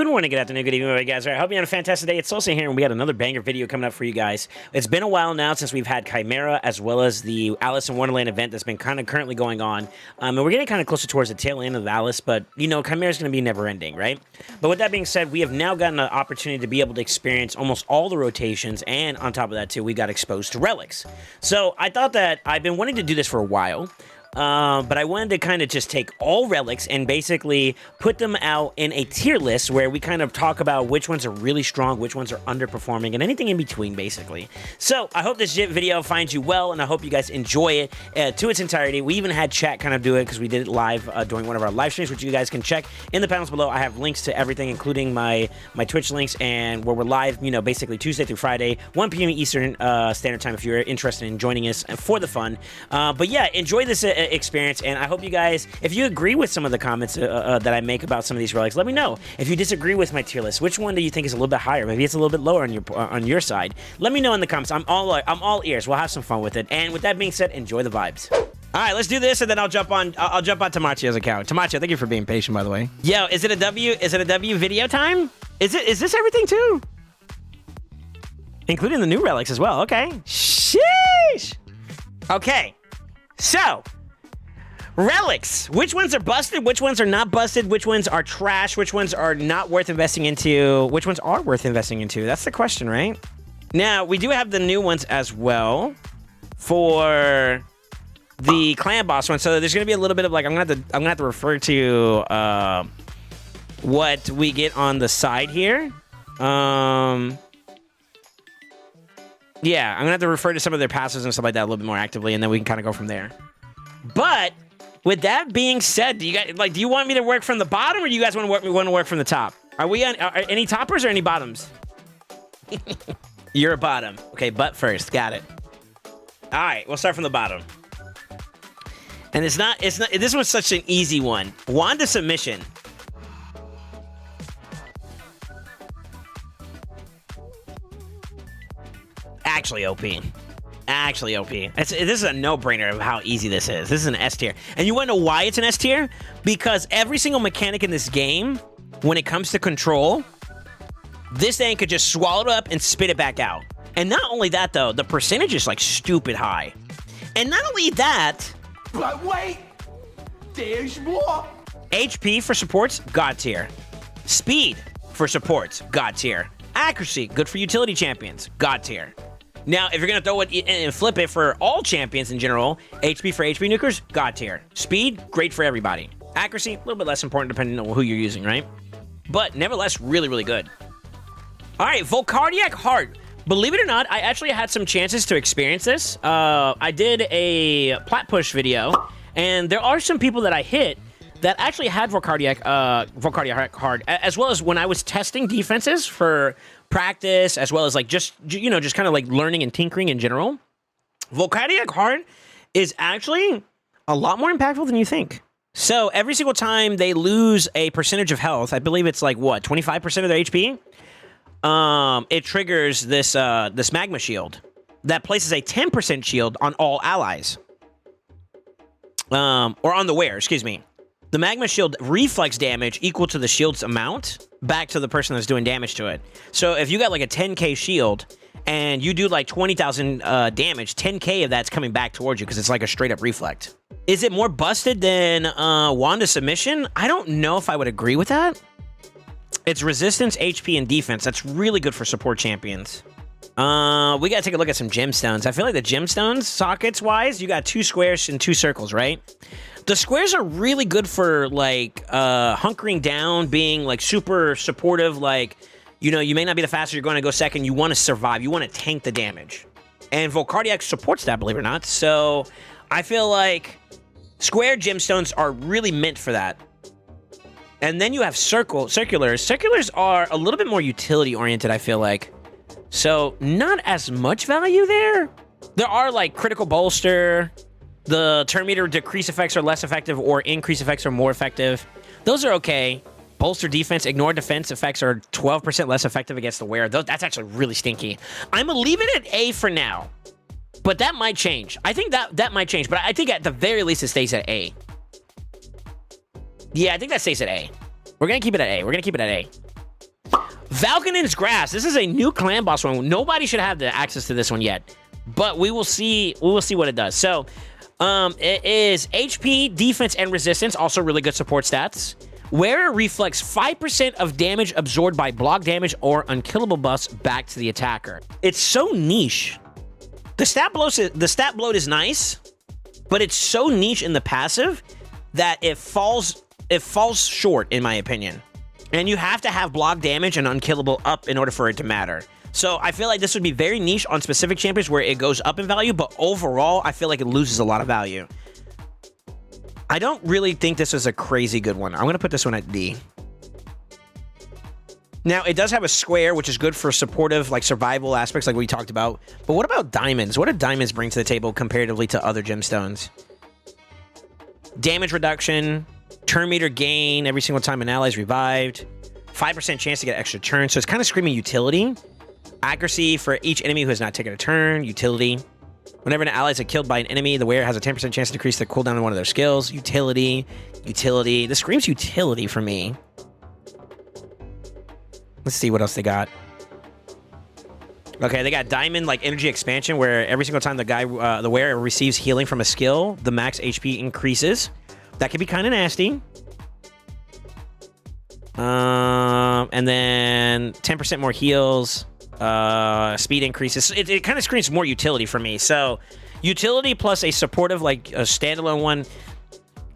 Good morning, good afternoon, good evening, guys. I hope you're having a fantastic day. It's SoulSaint here, and we got another banger video coming up for you guys. It's been a while now since we've had Chimera, as well as the Alice in Wonderland event that's been kind of currently going on. And we're getting kind of closer towards the tail end of Alice, but, you know, Chimera's going to be never-ending, right? But with that being said, we have now gotten an opportunity to be able to experience almost all the rotations, and on top of that, too, we got exposed to Relics. So I thought that I've been wanting to do this for a while. But I wanted to kind of just take all relics and basically put them out in a tier list where we kind of talk about which ones are really strong, which ones are underperforming, and anything in between, basically. So I hope this video finds you well, and I hope you guys enjoy it to its entirety. We even had chat kind of do it because we did it live during one of our live streams, which you guys can check in the panels below. I have links to everything, including my Twitch links, and where we're live, you know, basically Tuesday through Friday, 1 p.m. Eastern Standard Time if you're interested in joining us for the fun. But yeah, enjoy this experience, and I hope you guys, if you agree with some of the comments that I make about some of these relics, let me know. If you disagree with my tier list, which one do you think is a little bit higher? Maybe it's a little bit lower on your side. Let me know in the comments. I'm all ears. We'll have some fun with it. And with that being said, enjoy the vibes. All right, let's do this, and then I'll jump on Tamachio's account. Tamachio, thank you for being patient, by the way. Yo, is it a W? Is it a W video time? Is this everything too? Including the new relics as well. Okay. Sheesh. Okay. So, relics. Which ones are busted? Which ones are not busted? Which ones are trash? Which ones are not worth investing into? Which ones are worth investing into? That's the question, right? Now, we do have the new ones as well for the clan boss one. So there's going to be a little bit of like, I'm gonna have to refer to what we get on the side here. Yeah, I'm gonna have to refer to some of their passes and stuff like that a little bit more actively, and then we can kind of go from there. But with that being said, do you want me to work from the bottom, or do you guys want to work from the top? Are we on any toppers or any bottoms? You're a bottom. Okay, butt first. Got it. All right, we'll start from the bottom. And it's not. This one's such an easy one. Wanda submission. Actually, OP. Actually, OP. This is a no-brainer of how easy this is. This is an S tier. And you want to know why it's an S tier? Because every single mechanic in this game, when it comes to control, this thing could just swallow it up and spit it back out. And not only that, though, the percentage is, like, stupid high. And not only that... But wait! There's more! HP for supports, God tier. Speed for supports, God tier. Accuracy, good for utility champions, God tier. Now, if you're going to throw it and flip it for all champions in general, HP for HP nukers, God tier. Speed, great for everybody. Accuracy, a little bit less important depending on who you're using, right? But nevertheless, really, really good. All right, Volcardiac Heart. Believe it or not, I actually had some chances to experience this. I did a plat push video, and there are some people that I hit that actually had Volcardiac Heart, as well as when I was testing defenses for practice, as well as like just kind of like learning and tinkering in general. Volcardiac Heart is actually a lot more impactful than you think. So every single time they lose a percentage of health, I believe it's like what, 25% of their HP, it triggers this magma shield that places a 10% shield on all allies, or on the wearer, excuse me. The magma shield reflex damage equal to the shield's amount back to the person that's doing damage to it. So if you got like a 10k shield and you do like 20,000 damage, 10k of that's coming back towards you because it's like a straight up reflect. Is it more busted than Wanda submission? I don't know if I would agree with that. It's resistance, HP, and defense. That's really good for support champions. We gotta take a look at some gemstones. I feel like the gemstones, sockets-wise, you got 2 squares and 2 circles, right? The squares are really good for, like, hunkering down, being, like, super supportive, like, you know, you may not be the fastest, you're going to go second, you want to survive, you want to tank the damage. And Volcardiac supports that, believe it or not, so I feel like square gemstones are really meant for that. And then you have circulars. Circulars are a little bit more utility-oriented, I feel like. So, not as much value there. There are, like, critical bolster. The turn meter decrease effects are less effective, or increase effects are more effective. Those are okay. Bolster defense, ignore defense effects are 12% less effective against the wearer. That's actually really stinky. I'm going to leave it at A for now. But that might change. I think that might change. But I think at the very least it stays at A. Yeah, I think that stays at A. We're going to keep it at A. We're going to keep it at A. Valkanon's Grasp. This is a new clan boss one. Nobody should have the access to this one yet, but we will see. We will see what it does. So, it is HP, defense, and resistance. Also, really good support stats. Wearer reflects 5% of damage absorbed by block damage or unkillable buffs back to the attacker. It's so niche. The stat bloat is nice, but it's so niche in the passive that it falls short, in my opinion. And you have to have block damage and unkillable up in order for it to matter. So I feel like this would be very niche on specific champions where it goes up in value, but overall, I feel like it loses a lot of value. I don't really think this is a crazy good one. I'm going to put this one at D. Now, it does have a square, which is good for supportive, like survival aspects like we talked about. But what about diamonds? What do diamonds bring to the table comparatively to other gemstones? Damage reduction, turn meter gain every single time an ally is revived, 5% chance to get extra turns, so it's kind of screaming utility. Accuracy for each enemy who has not taken a turn, utility. Whenever an ally is killed by an enemy, the wearer has a 10% chance to decrease the cooldown on one of their skills, utility, utility. This screams utility for me. Let's see what else they got. Okay, they got diamond, like energy expansion, where every single time the wearer receives healing from a skill, the max HP increases. That could be kind of nasty. And then 10% more heals. Speed increases. It kind of screams more utility for me. So, utility plus a supportive, like a standalone one.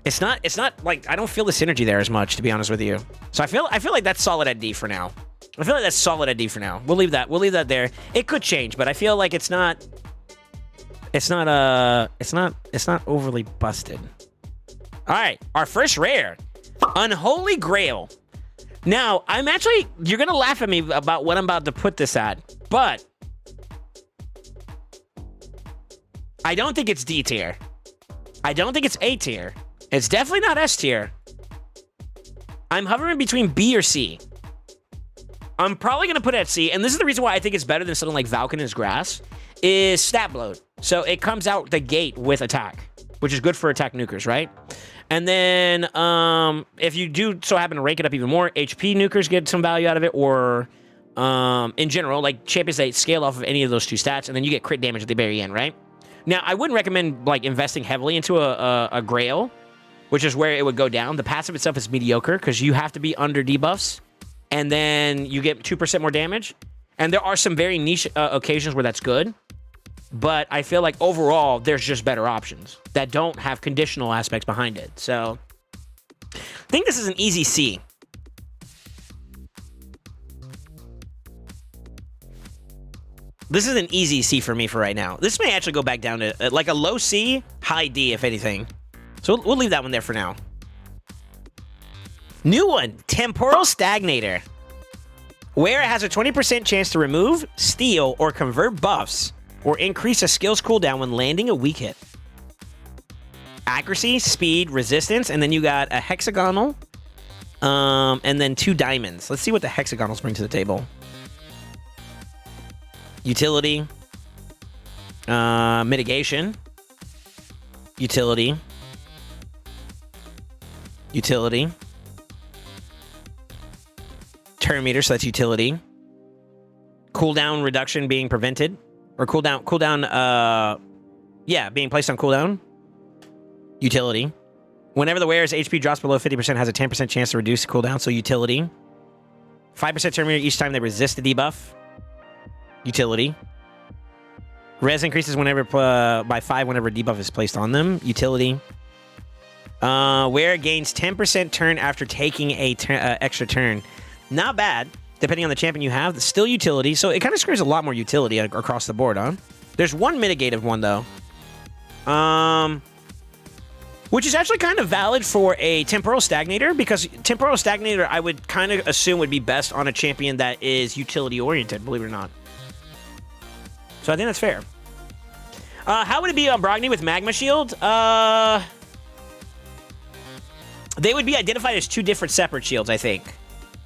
It's not like I don't feel the synergy there as much, to be honest with you. So I feel like that's solid at D for now. I feel like that's solid at D for now. We'll leave that there. It could change, but I feel like it's not overly busted. All right, our first rare, Unholy Grail. Now, you're gonna laugh at me about what I'm about to put this at, but I don't think it's D tier. I don't think it's A tier. It's definitely not S tier. I'm hovering between B or C. I'm probably going to put it at C, and this is the reason why I think it's better than something like Valkanon's Grasp, is stat bloat. So it comes out the gate with attack, which is good for attack nukers, right? And then if you do so happen to rank it up even more, HP nukers get some value out of it, or in general, like champions that scale off of any of those two stats, and then you get crit damage at the very end, right? Now, I wouldn't recommend like investing heavily into a Grail, which is where it would go down. The passive itself is mediocre because you have to be under debuffs, and then you get 2% more damage. And there are some very niche occasions where that's good, but I feel like overall, there's just better options that don't have conditional aspects behind it. So I think this is an easy C. This is an easy C for me for right now. This may actually go back down to like a low C, high D, if anything. So we'll leave that one there for now. New one, Temporal Stagnator. Where it has a 20% chance to remove, steal, or convert buffs, or increase a skill's cooldown when landing a weak hit. Accuracy, speed, resistance, and then you got a hexagonal, and then 2 diamonds. Let's see what the hexagonals bring to the table. Utility, mitigation, utility, utility, turn meter, so that's utility, cooldown reduction being prevented, or cooldown, being placed on cooldown, utility. Whenever the wearer's HP drops below 50%, has a 10% chance to reduce cooldown, so utility. 5% turn meter each time they resist the debuff, utility. Res increases whenever by 5 whenever a debuff is placed on them, utility. Wearer gains 10% turn after taking a extra turn. Not bad, depending on the champion you have. Still utility, so it kind of screams a lot more utility across the board, huh? There's one mitigative one, though. Which is actually kind of valid for a Temporal Stagnator, because Temporal Stagnator, I would kind of assume would be best on a champion that is utility-oriented, believe it or not. So I think that's fair. How would it be on Brogni with Magma Shield? They would be identified as 2 different separate shields, I think.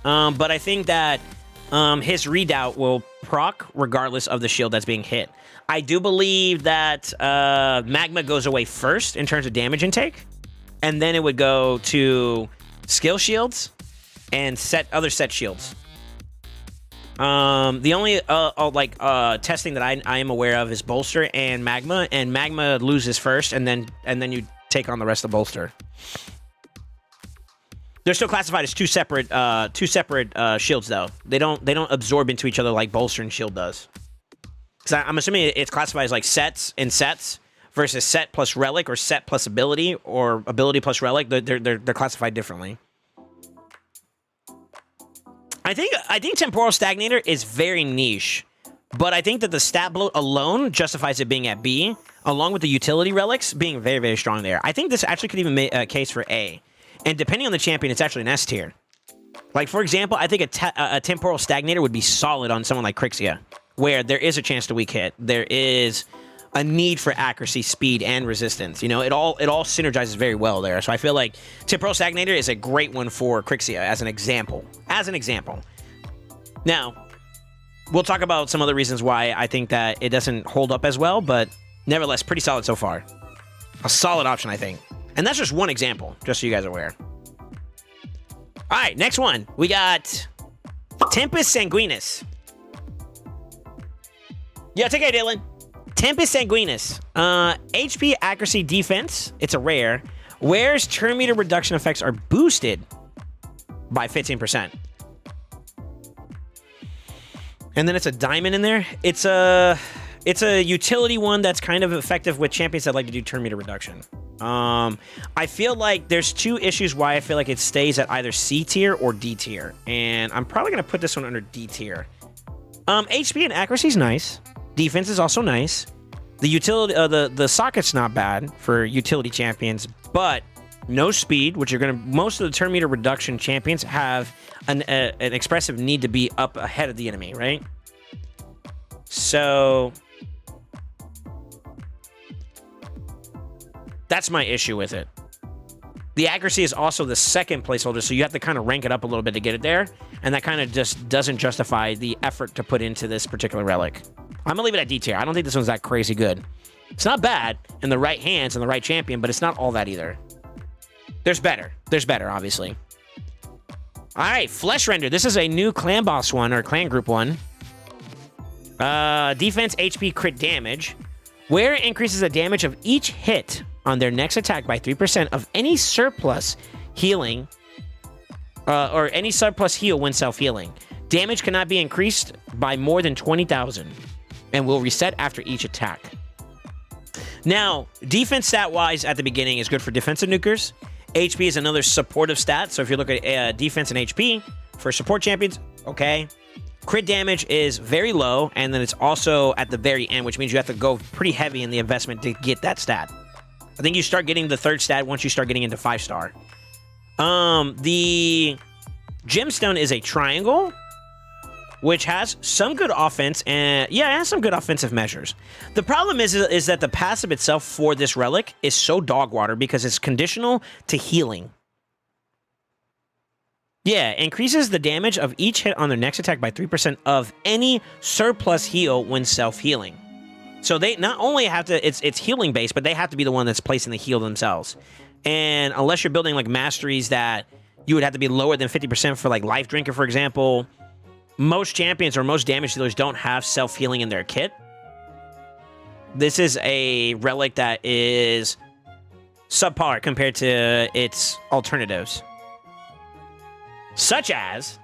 But I think that his redoubt will proc regardless of the shield that's being hit. I do believe that Magma goes away first in terms of damage intake, and then it would go to skill shields and other set shields. The only testing that I am aware of is Bolster and Magma, and Magma loses first, and then you take on the rest of Bolster. They're still classified as two separate shields, though. They don't absorb into each other like Bolster and Shield does. Because I'm assuming it's classified as like sets versus set plus relic or set plus ability or ability plus relic. They're classified differently. I think Temporal Stagnator is very niche, but I think that the stat bloat alone justifies it being at B, along with the utility relics being very, very strong there. I think this actually could even make a case for A. And depending on the champion, it's actually an S tier. Like, for example, I think a Temporal Stagnator would be solid on someone like Crixia, where there is a chance to weak hit. There is a need for accuracy, speed, and resistance. You know, it all synergizes very well there. So I feel like Temporal Stagnator is a great one for Crixia as an example. Now, we'll talk about some other reasons why I think that it doesn't hold up as well, but nevertheless, pretty solid so far. A solid option, I think. And that's just one example, just so you guys are aware. All right, next one. We got Tempest Sanguinis. Yeah, take it, Dylan. Tempest Sanguinis. HP, accuracy, defense. It's a rare. Where's turn meter reduction effects are boosted by 15%. And then it's a diamond in there. It's a utility one that's kind of effective with champions that like to do turn meter reduction. I feel like there's two issues why I feel like it stays at either C tier or D tier. And I'm probably going to put this one under D tier. HP and accuracy is nice. Defense is also nice. The utility, the socket's not bad for utility champions, but no speed, which most of the turn meter reduction champions have an expressive need to be up ahead of the enemy, right? So that's my issue with it. The accuracy is also the second placeholder, so you have to kind of rank it up a little bit to get it there, and that kind of just doesn't justify the effort to put into this particular relic. I'm gonna leave it at D tier. I don't think this one's that crazy good. It's not bad in the right hands and the right champion, but it's not all that either. There's better. There's better, obviously. All right, Flesh Render. This is a new clan boss one, or clan group one. Defense, HP, crit damage. Where it increases the damage of each hit on their next attack by 3% of any surplus healing, or any surplus heal when self-healing. Damage cannot be increased by more than 20,000 and will reset after each attack. Now, defense stat-wise at the beginning is good for defensive nukers. HP is another supportive stat, so if you look at defense and HP for support champions, okay. Crit damage is very low, and then it's also at the very end, which means you have to go pretty heavy in the investment to get that stat. I think you start getting the third stat once you start getting into 5-star. The gemstone is a triangle, which has some good offense, and yeah, it has some good offensive measures. The problem is that the passive itself for this relic is so dog water because it's conditional to healing. Yeah, increases the damage of each hit on their next attack by 3% of any surplus heal when self-healing. So they not only have to, it's healing based, but they have to be the one that's placing the heal themselves. And unless you're building like masteries that you would have to be lower than 50% for like Life Drinker, for example, most champions or most damage dealers don't have self-healing in their kit. This is a relic that is subpar compared to its alternatives, such as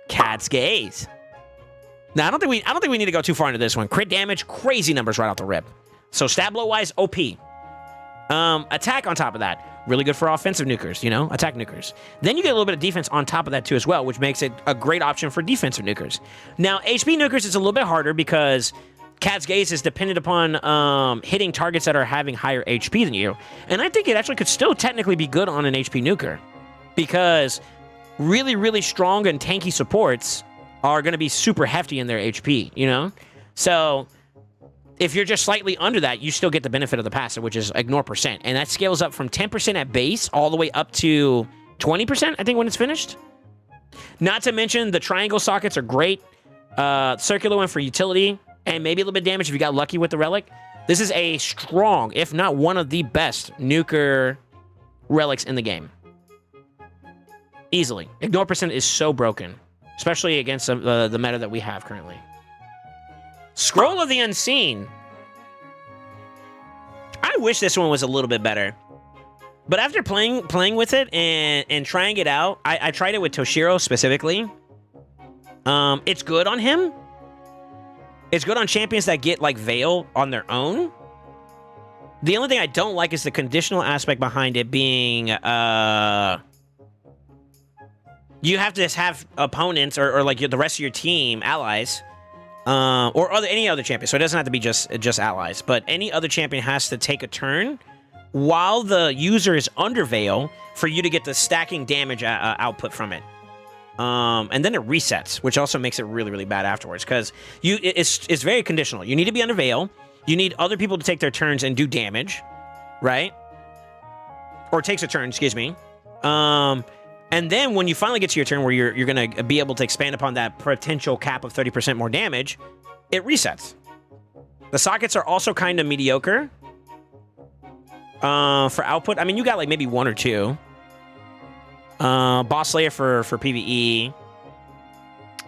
Cat's Gaze. Now, I don't think we need to go too far into this one. Crit damage, crazy numbers right off the rip. So stat blow wise, OP. Attack on top of that. Really good for offensive nukers, you know, attack nukers. Then you get a little bit of defense on top of that too as well, which makes it a great option for defensive nukers. Now, HP nukers is a little bit harder because Cat's Gaze is dependent upon hitting targets that are having higher HP than you. And I think it actually could still technically be good on an HP nuker because really, really strong and tanky supports are going to be super hefty in their HP, you know? So if you're just slightly under that, you still get the benefit of the passive, which is ignore percent. And that scales up from 10% at base all the way up to 20%, I think, when it's finished. Not to mention the triangle sockets are great. Circular one for utility, and maybe a little bit of damage if you got lucky with the relic. This is a strong, if not one of the best nuker relics in the game. Easily. Ignore percent is so broken. especially against the meta that we have currently. Scroll of the Unseen. I wish this one was a little bit better. But after playing with it and trying it out, I tried it with Toshiro specifically. It's good on him. It's good on champions that get like Veil on their own. The only thing I don't like is the conditional aspect behind it being you have to have opponents or like the rest of your team, allies, or any other champion. So it doesn't have to be just allies, but any other champion has to take a turn while the user is under Veil for you to get the stacking damage output from it. And then it resets, which also makes it really, really bad afterwards, because it's very conditional. You need to be under Veil. You need other people to take their turns and do damage, right? Or takes a turn, excuse me. And then when you finally get to your turn where you're going to be able to expand upon that potential cap of 30% more damage, it resets. The sockets are also kind of mediocre for output. I mean, you got like maybe one or two. Boss Slayer for PvE.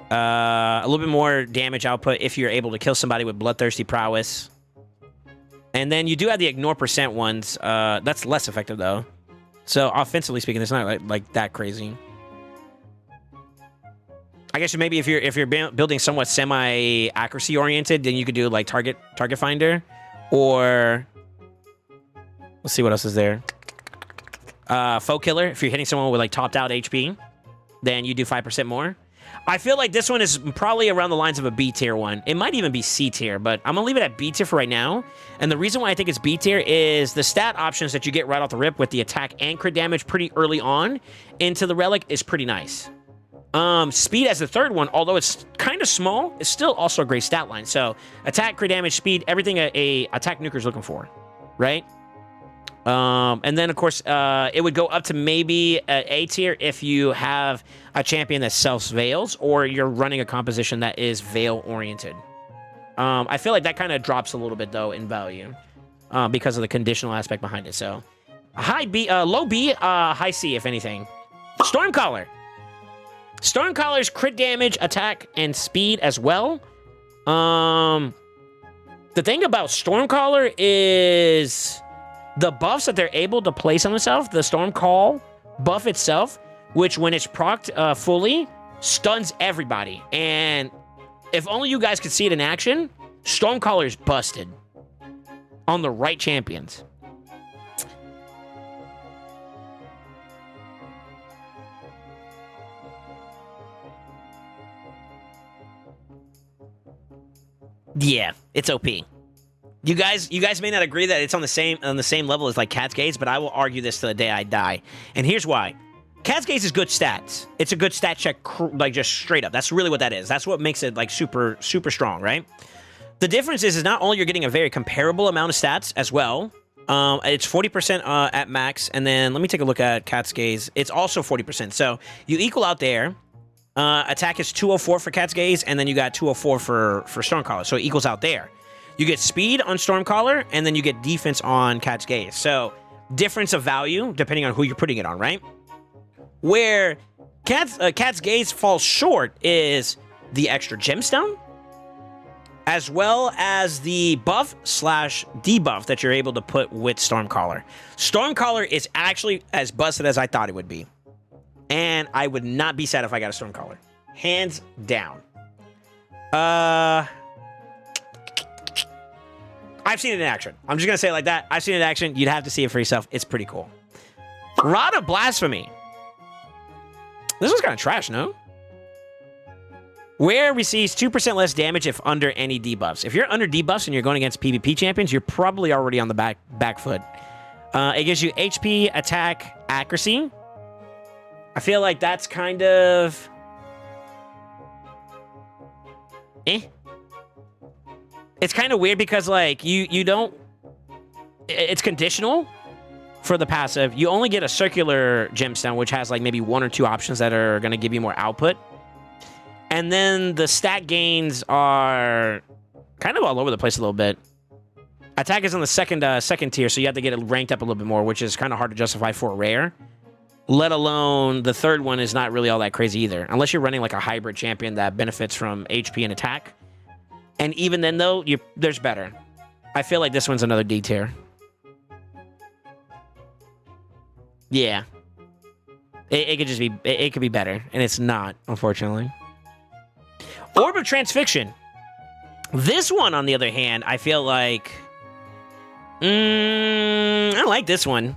A little bit more damage output if you're able to kill somebody with Bloodthirsty Prowess. And then you do have the Ignore percent ones. That's less effective, though. So, offensively speaking, it's not like that crazy. I guess maybe if you're building somewhat semi-accuracy oriented, then you could do like target finder. Or... let's see what else is there. Foe Killer, if you're hitting someone with like topped out HP, then you do 5% more. I feel like this one is probably around the lines of a B tier one. It might even be C tier, but I'm gonna leave it at B tier for right now. And the reason why I think it's B tier is the stat options that you get right off the rip with the attack and crit damage pretty early on into the Relic is pretty nice. Speed as the third one, although it's kind of small, it's still also a great stat line. So attack, crit damage, speed, everything a attack nuker's looking for, right? And then, of course, it would go up to maybe A tier if you have a champion that self-veils or you're running a composition that is veil-oriented. I feel like that kind of drops a little bit, though, in value because of the conditional aspect behind it. So, high B, low B, high C, if anything. Stormcaller. Stormcaller's crit damage, attack, and speed as well. The thing about Stormcaller is... the buffs that they're able to place on themselves, the Storm Call buff itself, which when it's procced fully, stuns everybody. And if only you guys could see it in action, Stormcaller's busted on the right champions. Yeah, it's OP. You guys may not agree that it's on the same level as like Cat's Gaze, but I will argue this to the day I die. And here's why. Cat's Gaze is good stats. It's a good stat check, like just straight up. That's really what that is. That's what makes it like super, super strong, right? The difference is not only you're getting a very comparable amount of stats as well. It's 40% at max, and then let me take a look at Cat's Gaze. It's also 40%. So you equal out there. Attack is 204 for Cat's Gaze, and then you got 204 for Stormcaller. So it equals out there. You get speed on Stormcaller, and then you get defense on Cat's Gaze. So, difference of value, depending on who you're putting it on, right? Where Cat's Gaze falls short is the extra gemstone, as well as the buff/debuff that you're able to put with Stormcaller. Stormcaller is actually as busted as I thought it would be. And I would not be sad if I got a Stormcaller. Hands down. I've seen it in action. I'm just going to say it like that. I've seen it in action. You'd have to see it for yourself. It's pretty cool. Rod of Blasphemy. This one's kind of trash, no? Where receives 2% less damage if under any debuffs. If you're under debuffs and you're going against PvP champions, you're probably already on the back foot. It gives you HP, attack, accuracy. I feel like that's kind of... It's kind of weird because, like, you don't... It's conditional for the passive. You only get a circular gemstone, which has, like, maybe one or two options that are going to give you more output. And then the stat gains are kind of all over the place a little bit. Attack is on the second tier, so you have to get it ranked up a little bit more, which is kind of hard to justify for a rare. Let alone the third one is not really all that crazy either, unless you're running like a hybrid champion that benefits from HP and attack. And even then, though, there's better. I feel like this one's another D tier. Yeah. It could just be, it could be better, and it's not, unfortunately. Orb of Transfixion. This one, on the other hand, I feel like... I like this one.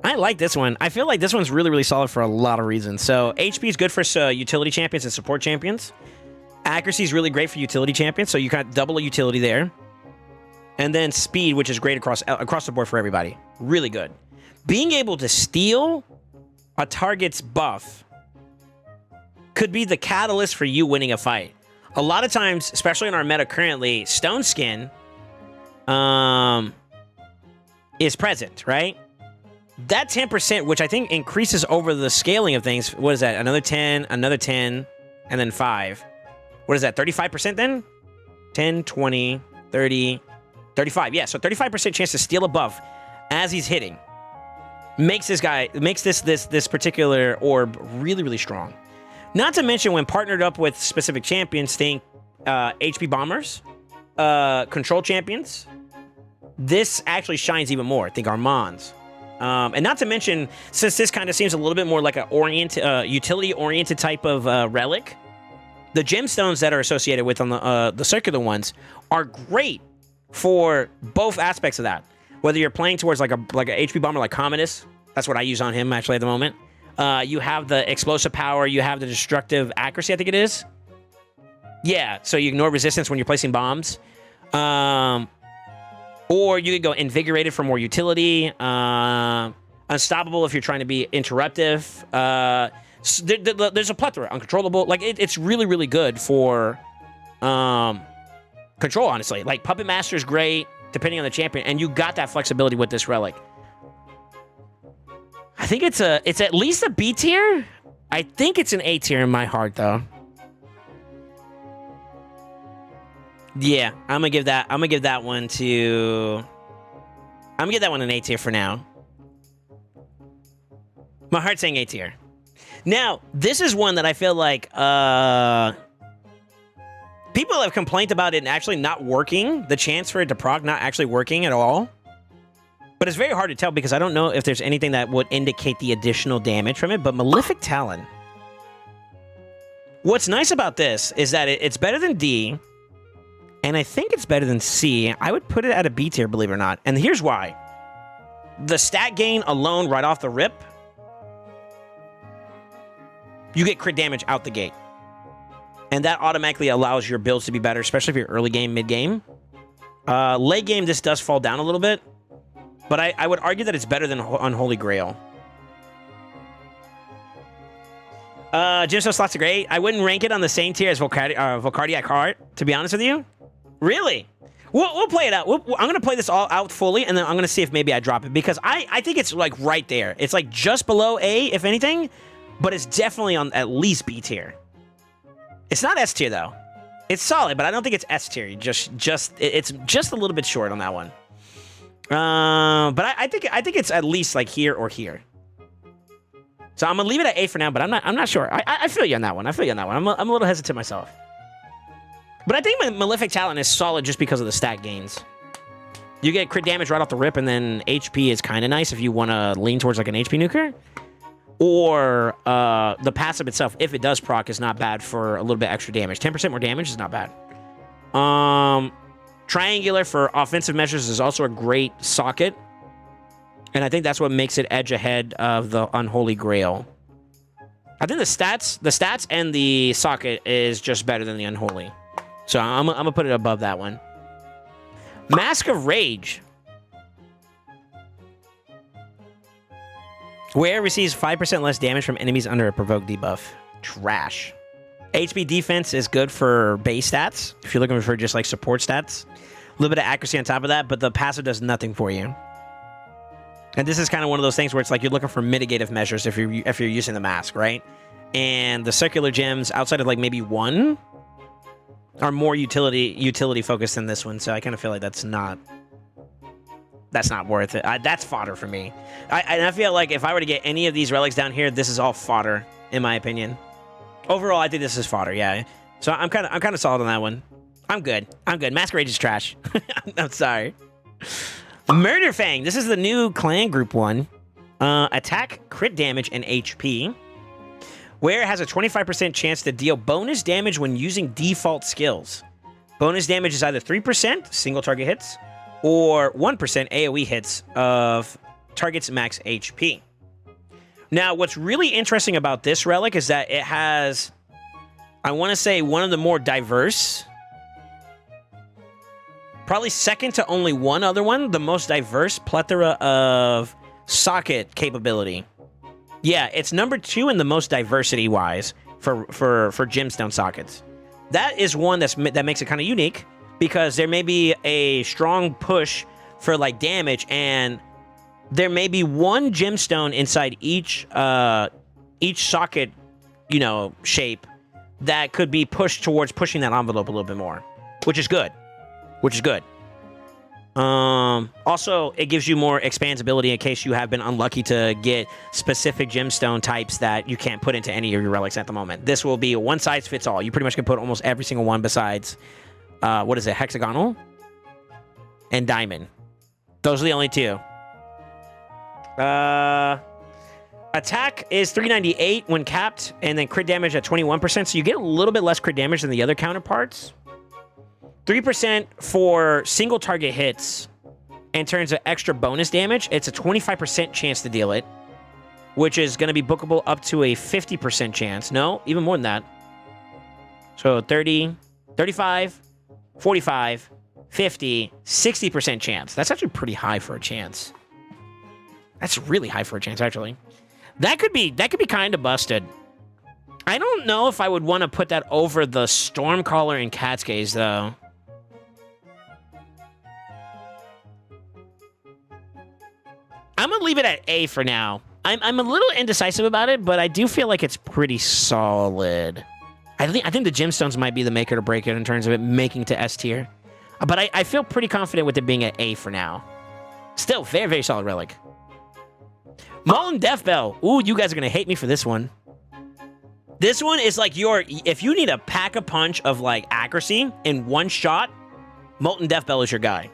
I like this one. I feel like this one's really, really solid for a lot of reasons. So, HP is good for utility champions and support champions. Accuracy is really great for utility champions, so you got double a utility there. And then speed, which is great across the board for everybody. Really good. Being able to steal a target's buff could be the catalyst for you winning a fight. A lot of times, especially in our meta currently, Stone Skin is present, right? That 10%, which I think increases over the scaling of things, what is that? Another 10, and then 5. What is that, 35% then? 10, 20, 30, 35. Yeah, so 35% chance to steal a buff as he's hitting. Makes this particular orb really, really strong. Not to mention when partnered up with specific champions, think HP bombers, control champions. This actually shines even more. Think Armands. And not to mention, since this kind of seems a little bit more like a utility-oriented type of relic, the gemstones that are associated with on the circular ones are great for both aspects of that. Whether you're playing towards like a HP bomber like Commodus, that's what I use on him actually at the moment. You have the explosive power, you have the destructive accuracy, I think it is. Yeah, so you ignore resistance when you're placing bombs. Or you could go invigorated for more utility. Unstoppable if you're trying to be interruptive. There's a plethora. Uncontrollable. Like, it's really, really good for control, honestly. Like, Puppet Master is great, depending on the champion. And you got that flexibility with this relic. I think it's at least a B tier. I think it's an A tier in my heart, though. Yeah, I'm gonna give that one an A tier for now. My heart's saying A tier. Now, this is one that I feel like people have complained about it actually not working, the chance for it to proc not actually working at all. But it's very hard to tell because I don't know if there's anything that would indicate the additional damage from it, but Malefic Talon. What's nice about this is that it's better than D, and I think it's better than C. I would put it at a B tier, believe it or not. And here's why. The stat gain alone right off the rip, you get crit damage out the gate. And that automatically allows your builds to be better, especially if you're early game, mid game. Late game, this does fall down a little bit. But I would argue that it's better than Unholy Grail. Gemstone slots are great. I wouldn't rank it on the same tier as Volcardiac Heart, to be honest with you. Really? We'll play it out. I'm going to play this all out fully, and then I'm going to see if maybe I drop it. Because I think it's like right there. It's like just below A, if anything. But it's definitely on at least B tier. It's not S tier, though. It's solid, but I don't think it's S tier. It's just a little bit short on that one. But I think it's at least like here or here. So I'm gonna leave it at A for now, but I'm not sure. I feel you on that one. I'm a little hesitant myself. But I think my Malefic Talon is solid just because of the stat gains. You get crit damage right off the rip, and then HP is kind of nice if you want to lean towards like an HP nuker. Or the passive itself, if it does proc, is not bad for a little bit extra damage. 10% more damage is not bad. Triangular for offensive measures is also a great socket. And I think that's what makes it edge ahead of the Unholy Grail. I think the stats and the socket is just better than the Unholy. So I'm going to put it above that one. Mask of Rage. Where receives 5% less damage from enemies under a provoked debuff. Trash. HP defense is good for base stats, if you're looking for just like support stats. A little bit of accuracy on top of that, but the passive does nothing for you. And this is kind of one of those things where it's like you're looking for mitigative measures if you're using the mask, right? And the circular gems, outside of like maybe one, are more utility focused than this one. So I kind of feel like that's not That's not worth it. That's fodder for me. And I feel like if I were to get any of these relics down here, this is all fodder, in my opinion. Overall, I think this is fodder, yeah. So I'm kind of solid on that one. I'm good. Masquerade is trash. I'm sorry. Murder Fang. This is the new clan group one. Attack, crit damage, and HP. Where it has a 25% chance to deal bonus damage when using default skills. Bonus damage is either 3%, single target hits, or 1% AoE hits of target's max HP. Now, what's really interesting about this relic is that it has, I want to say, one of the more diverse, probably second to only one other one, the most diverse plethora of socket capability. Yeah, it's number 2 in the most diversity-wise for gemstone sockets. That is one that makes it kind of unique, because there may be a strong push for like damage, and there may be one gemstone inside each socket, shape that could be pushed towards pushing that envelope a little bit more, which is good. Also, it gives you more expansibility in case you have been unlucky to get specific gemstone types that you can't put into any of your relics at the moment. This will be a one size fits all. You pretty much can put almost every single one besides, what is it, hexagonal and diamond. Those are the only two. Attack is 398 when capped, and then crit damage at 21%, so you get a little bit less crit damage than the other counterparts. 3% for single target hits in terms of extra bonus damage. It's a 25% chance to deal it, which is going to be bookable up to a 50% chance. No, even more than that. So 30, 35, 45, 50, 60% chance. That's actually pretty high for a chance. That's really high for a chance, actually. That could be kind of busted. I don't know if I would want to put that over the Stormcaller and Cat's Gaze, though. I'm going to leave it at A for now. I'm a little indecisive about it, but I do feel like it's pretty solid. I think the gemstones might be the maker to break it in terms of it making it to S tier. But I feel pretty confident with it being at A for now. Still, very, very solid relic. Molten Death Bell. Ooh, you guys are going to hate me for this one. This one is like if you need a pack a punch of like accuracy in one shot, Molten Death Bell is your guy.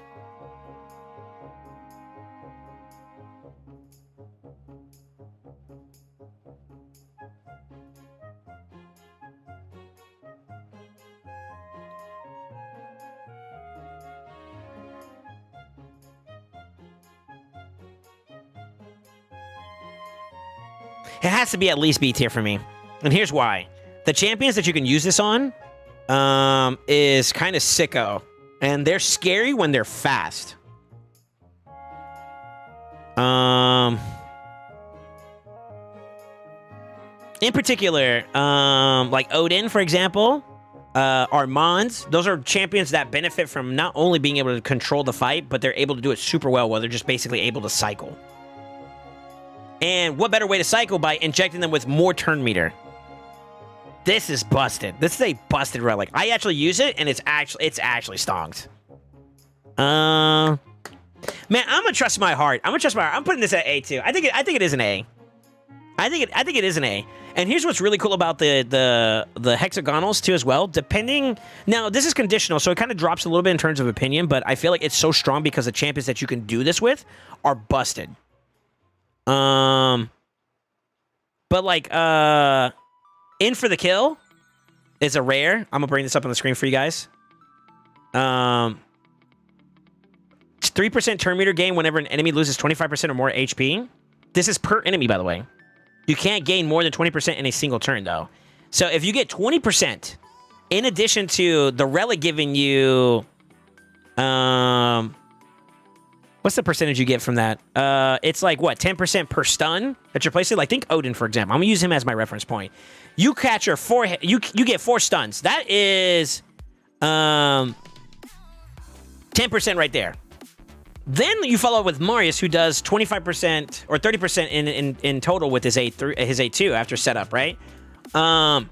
It has to be at least B tier for me. And here's why. The champions that you can use this on is kind of sicko. And they're scary when they're fast. In particular, like Odin, for example, Armands, those are champions that benefit from not only being able to control the fight, but they're able to do it super well while they're just basically able to cycle. And what better way to cycle by injecting them with more turn meter? This is busted. This is a busted relic. I actually use it, and it's actually stonked. Man, I'm gonna trust my heart. I'm putting this at A too. I think it is an A. I think it is an A. And here's what's really cool about the hexagonals too as well. Depending, now this is conditional, so it kind of drops a little bit in terms of opinion, but I feel like it's so strong because the champions that you can do this with are busted. But like, In for the Kill is a rare. I'm gonna bring this up on the screen for you guys. It's 3% turn meter gain whenever an enemy loses 25% or more HP. This is per enemy, by the way. You can't gain more than 20% in a single turn, though. So if you get 20%, in addition to the relic giving you, what's the percentage you get from that? It's like, what, 10% per stun that you're placing? Like, think Odin, for example. I'm going to use him as my reference point. You catch your you get 4 stuns. That is 10% right there. Then you follow up with Marius, who does 25% or 30% in total with his A2 after setup, right? That's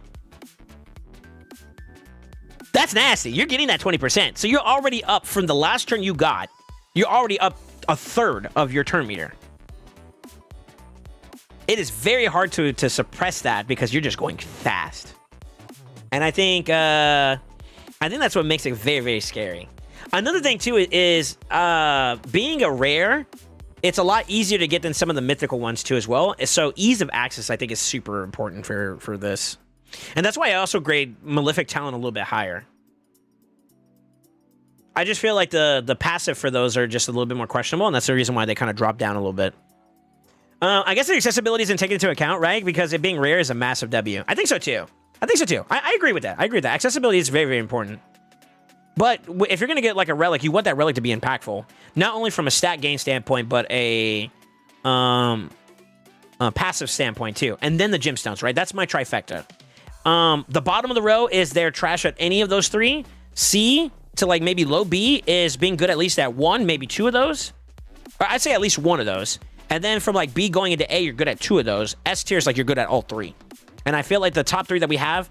nasty. You're getting that 20%. So you're already up from the last turn you got. You're already up a third of your turn meter. It is very hard to suppress that because you're just going fast. And I think that's what makes it very, very scary. Another thing too is being a rare, it's a lot easier to get than some of the mythical ones too as well. So ease of access I think is super important for this. And that's why I also grade Malefic Talent a little bit higher. I just feel like the passive for those are just a little bit more questionable, and that's the reason why they kind of drop down a little bit. I guess the accessibility isn't taken into account, right? Because it being rare is a massive W. I think so too. I agree with that. Accessibility is very, very important. But if you're going to get like a relic, you want that relic to be impactful. Not only from a stat gain standpoint, but a passive standpoint too. And then the gemstones, right? That's my trifecta. The bottom of the row is they're trash at any of those three. C to like maybe low B is being good at least at one, maybe two of those. Or I'd say at least one of those. And then from like B going into A, you're good at two of those. S tier is like you're good at all three. And I feel like the top three that we have,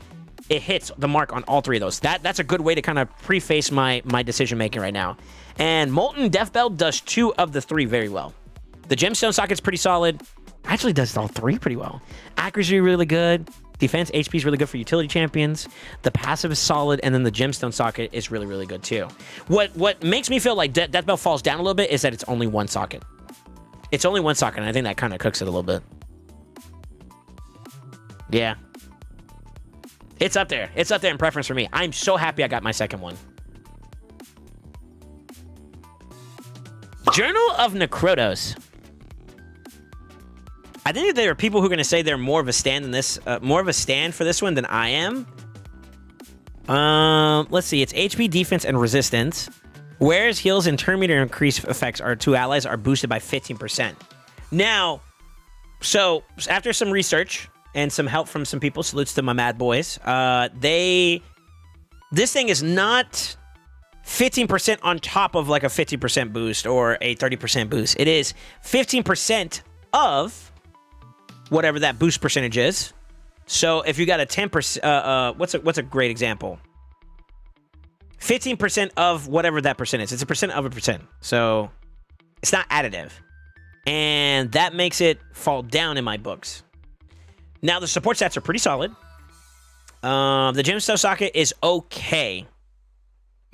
it hits the mark on all three of those. That's a good way to kind of preface my decision making right now. And Molten Death Bell does two of the three very well. The gemstone socket's pretty solid. Actually does all three pretty well. Accuracy really good. Defense HP is really good for utility champions. The passive is solid, and then the gemstone socket is really, really good too. What makes me feel like Death Bell falls down a little bit is that it's only one socket. It's only one socket, and I think that kind of cooks it a little bit. Yeah. It's up there. It's up there in preference for me. I'm so happy I got my second one. Journal of Necrotos. I think that there are people who are going to say they're more of a stand than this, more of a stand for this one than I am. Let's see. It's HP, defense, and resistance. Whereas heals and turn meter increase effects are two allies are boosted by 15%. Now, so after some research and some help from some people, salutes to my mad boys, this thing is not 15% on top of like a 50% boost or a 30% boost. It is 15% of whatever that boost percentage is. So if you got a 10%, what's a great example? 15% of whatever that percent is. It's a percent of a percent. So it's not additive. And that makes it fall down in my books. Now the support stats are pretty solid. The gemstone socket is okay.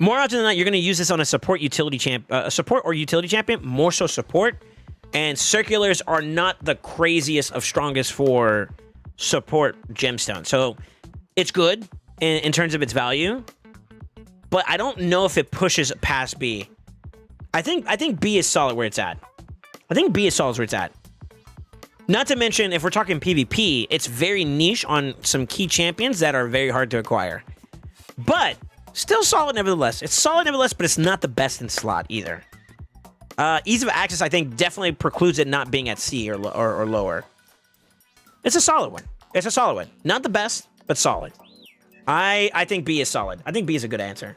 More often than not, you're going to use this on a support or utility champion, more so support. And circulars are not the craziest of strongest for support gemstone. So it's good in terms of its value, but I don't know if it pushes past B. I think B is solid where it's at. Not to mention, if we're talking PvP, it's very niche on some key champions that are very hard to acquire. But still solid nevertheless. It's solid nevertheless, but it's not the best in slot either. Ease of access, I think, definitely precludes it not being at C or lower. It's a solid one. Not the best, but solid. I think B is solid. I think B is a good answer.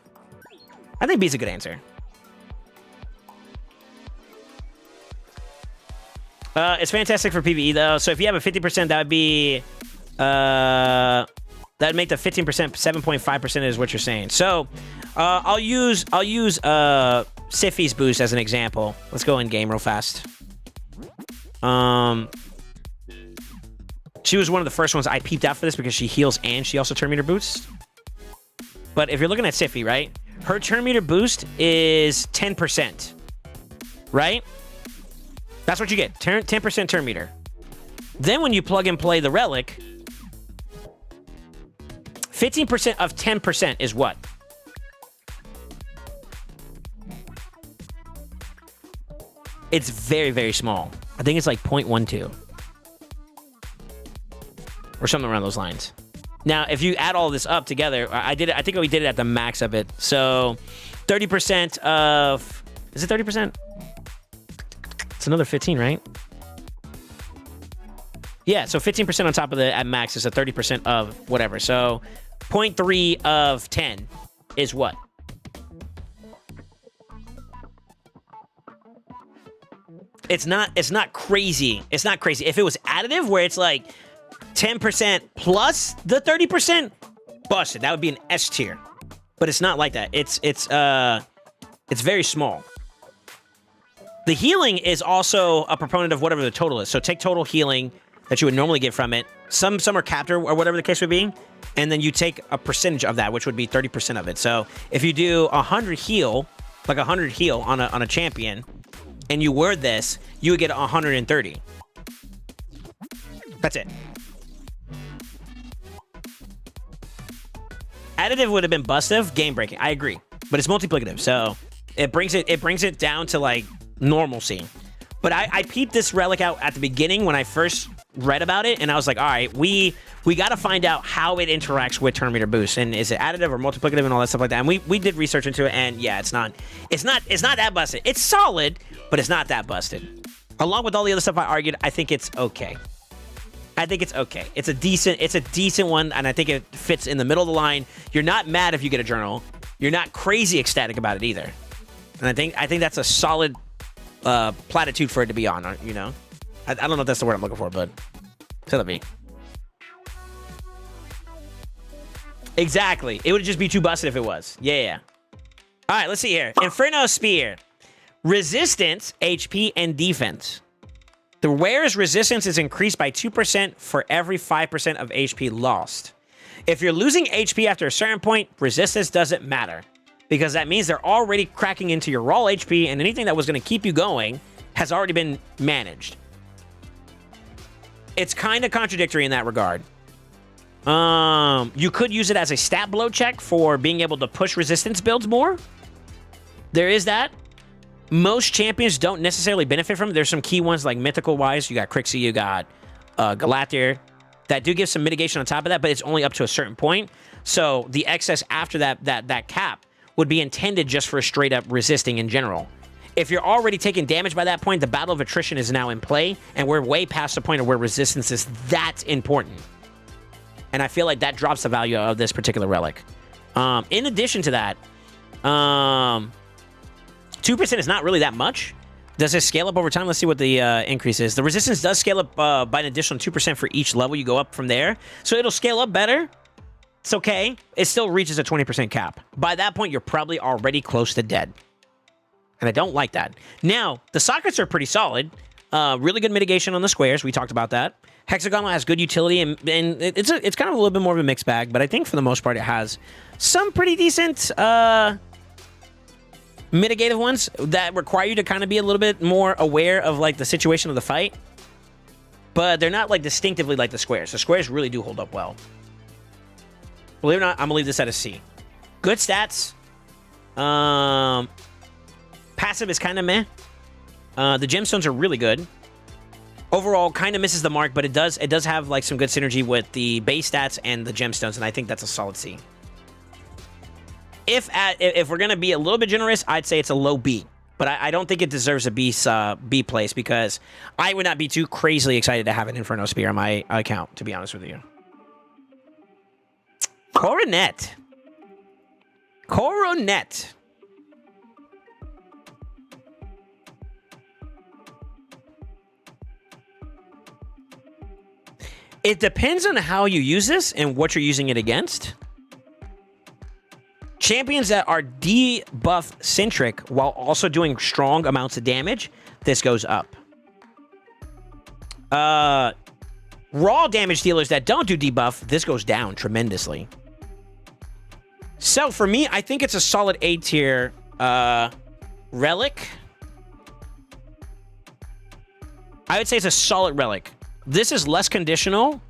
It's fantastic for PvE though. So if you have a 50%, that would be that would make the 15% 7.5% is what you're saying. So I'll use Siphi's boost as an example. Let's go in game real fast. She was one of the first ones I peeped out for this because she heals and she also turn meter boosts. But if you're looking at Siphi, right? Her turn meter boost is 10%. Right? That's what you get. 10% turn meter. Then when you plug and play the relic, 15% of 10% is what? It's very, very small. I think it's like 0.12. Or something around those lines. Now, if you add all this up together, I think we did it at the max of it. So 30% of... Is it 30%? It's another 15, right? Yeah, so 15% on top of the at max is a 30% of whatever. So 0.3 of 10 is what? It's not crazy. It's not crazy. If it was additive where it's like 10% plus the 30%, busted. That would be an S tier. But it's not like that. It's very small. The healing is also a proponent of whatever the total is. So take total healing that you would normally get from it. Some are capped or whatever the case would be. And then you take a percentage of that, which would be 30% of it. So if you do 100 heal, like 100 heal on a champion, and you word this, you would get 130. That's it. Additive would have been bustive, game breaking. I agree, but it's multiplicative, so it brings it down to like normalcy. But I peeped this relic out at the beginning when I first read about it, and I was like, all right, we got to find out how it interacts with turn meter boost, and is it additive or multiplicative and all that stuff like that. And we did research into it, and yeah, it's not that busted. It's solid, but it's not that busted. Along with all the other stuff I argued, I think it's okay. It's a decent one, and I think it fits in the middle of the line. You're not mad if you get a journal. You're not crazy ecstatic about it either. And I think that's a solid platitude for it to be on, you know? I don't know if that's the word I'm looking for, but tell me. Exactly. It would just be too busted if it was. Yeah. All right, let's see here. Inferno Spear. Resistance, HP, and defense. The wearer's resistance is increased by 2% for every 5% of HP lost. If you're losing HP after a certain point, resistance doesn't matter, because that means they're already cracking into your raw HP, and anything that was going to keep you going has already been managed. It's kind of contradictory in that regard. You could use it as a stat blow check for being able to push resistance builds more. There is that. Most champions don't necessarily benefit from it. There's some key ones like mythical-wise. You got Crixie, you got Galathier, that do give some mitigation on top of that, but it's only up to a certain point. So the excess after that cap would be intended just for straight-up resisting in general. If you're already taking damage by that point, the battle of attrition is now in play, and we're way past the point of where resistance is that important. And I feel like that drops the value of this particular relic. In addition to that, 2% is not really that much. Does it scale up over time? Let's see what the increase is. The resistance does scale up by an additional 2% for each level you go up from there. So it'll scale up better. It's okay. It still reaches a 20% cap. By that point, you're probably already close to dead. And I don't like that. Now, the sockets are pretty solid. Really good mitigation on the squares. We talked about that. Hexagonal has good utility, and it's kind of a little bit more of a mixed bag, but I think for the most part it has some pretty decent mitigative ones that require you to kind of be a little bit more aware of like the situation of the fight, but they're not like distinctively like the squares. The squares really do hold up well. Believe it or not, I'm gonna leave this at a C. Good stats. Passive is kind of meh. The gemstones are really good. Overall, kind of misses the mark, but it does have like some good synergy with the base stats and the gemstones, and I think that's a solid C. If we're gonna be a little bit generous, I'd say it's a low B, but I don't think it deserves a B place, because I would not be too crazily excited to have an Inferno Spear on my account, to be honest with you. Coronet. It depends on how you use this and what you're using it against. Champions that are debuff centric while also doing strong amounts of damage, this goes up. Raw damage dealers that don't do debuff, this goes down tremendously. So for me, I think it's a solid A tier relic. I would say it's a solid relic. This is less conditional,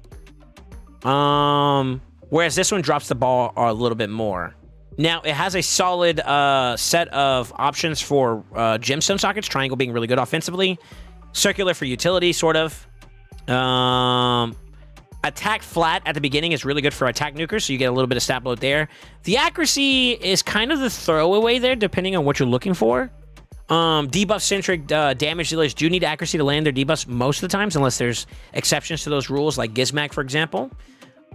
whereas this one drops the ball a little bit more. Now, it has a solid set of options for gemstone sockets, triangle being really good offensively, circular for utility, sort of. Attack flat at the beginning is really good for attack nukers, so you get a little bit of stat load there. The accuracy is kind of the throwaway there, depending on what you're looking for. Debuff-centric damage dealers do need accuracy to land their debuffs most of the times, unless there's exceptions to those rules, like Gizmak, for example,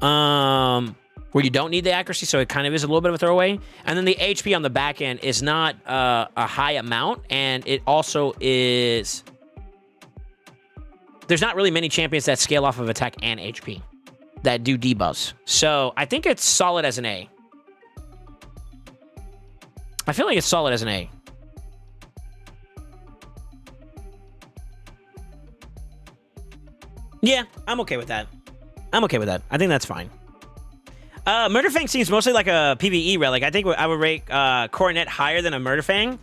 where you don't need the accuracy, so it kind of is a little bit of a throwaway. And then the HP on the back end is not a high amount, and it also is... There's not really many champions that scale off of attack and HP that do debuffs. So I think it's solid as an A. I feel like it's solid as an A. Yeah, I'm okay with that. I'm okay with that. I think that's fine. Murderfang seems mostly like a PvE relic. I think I would rate Coronet higher than a Murderfang.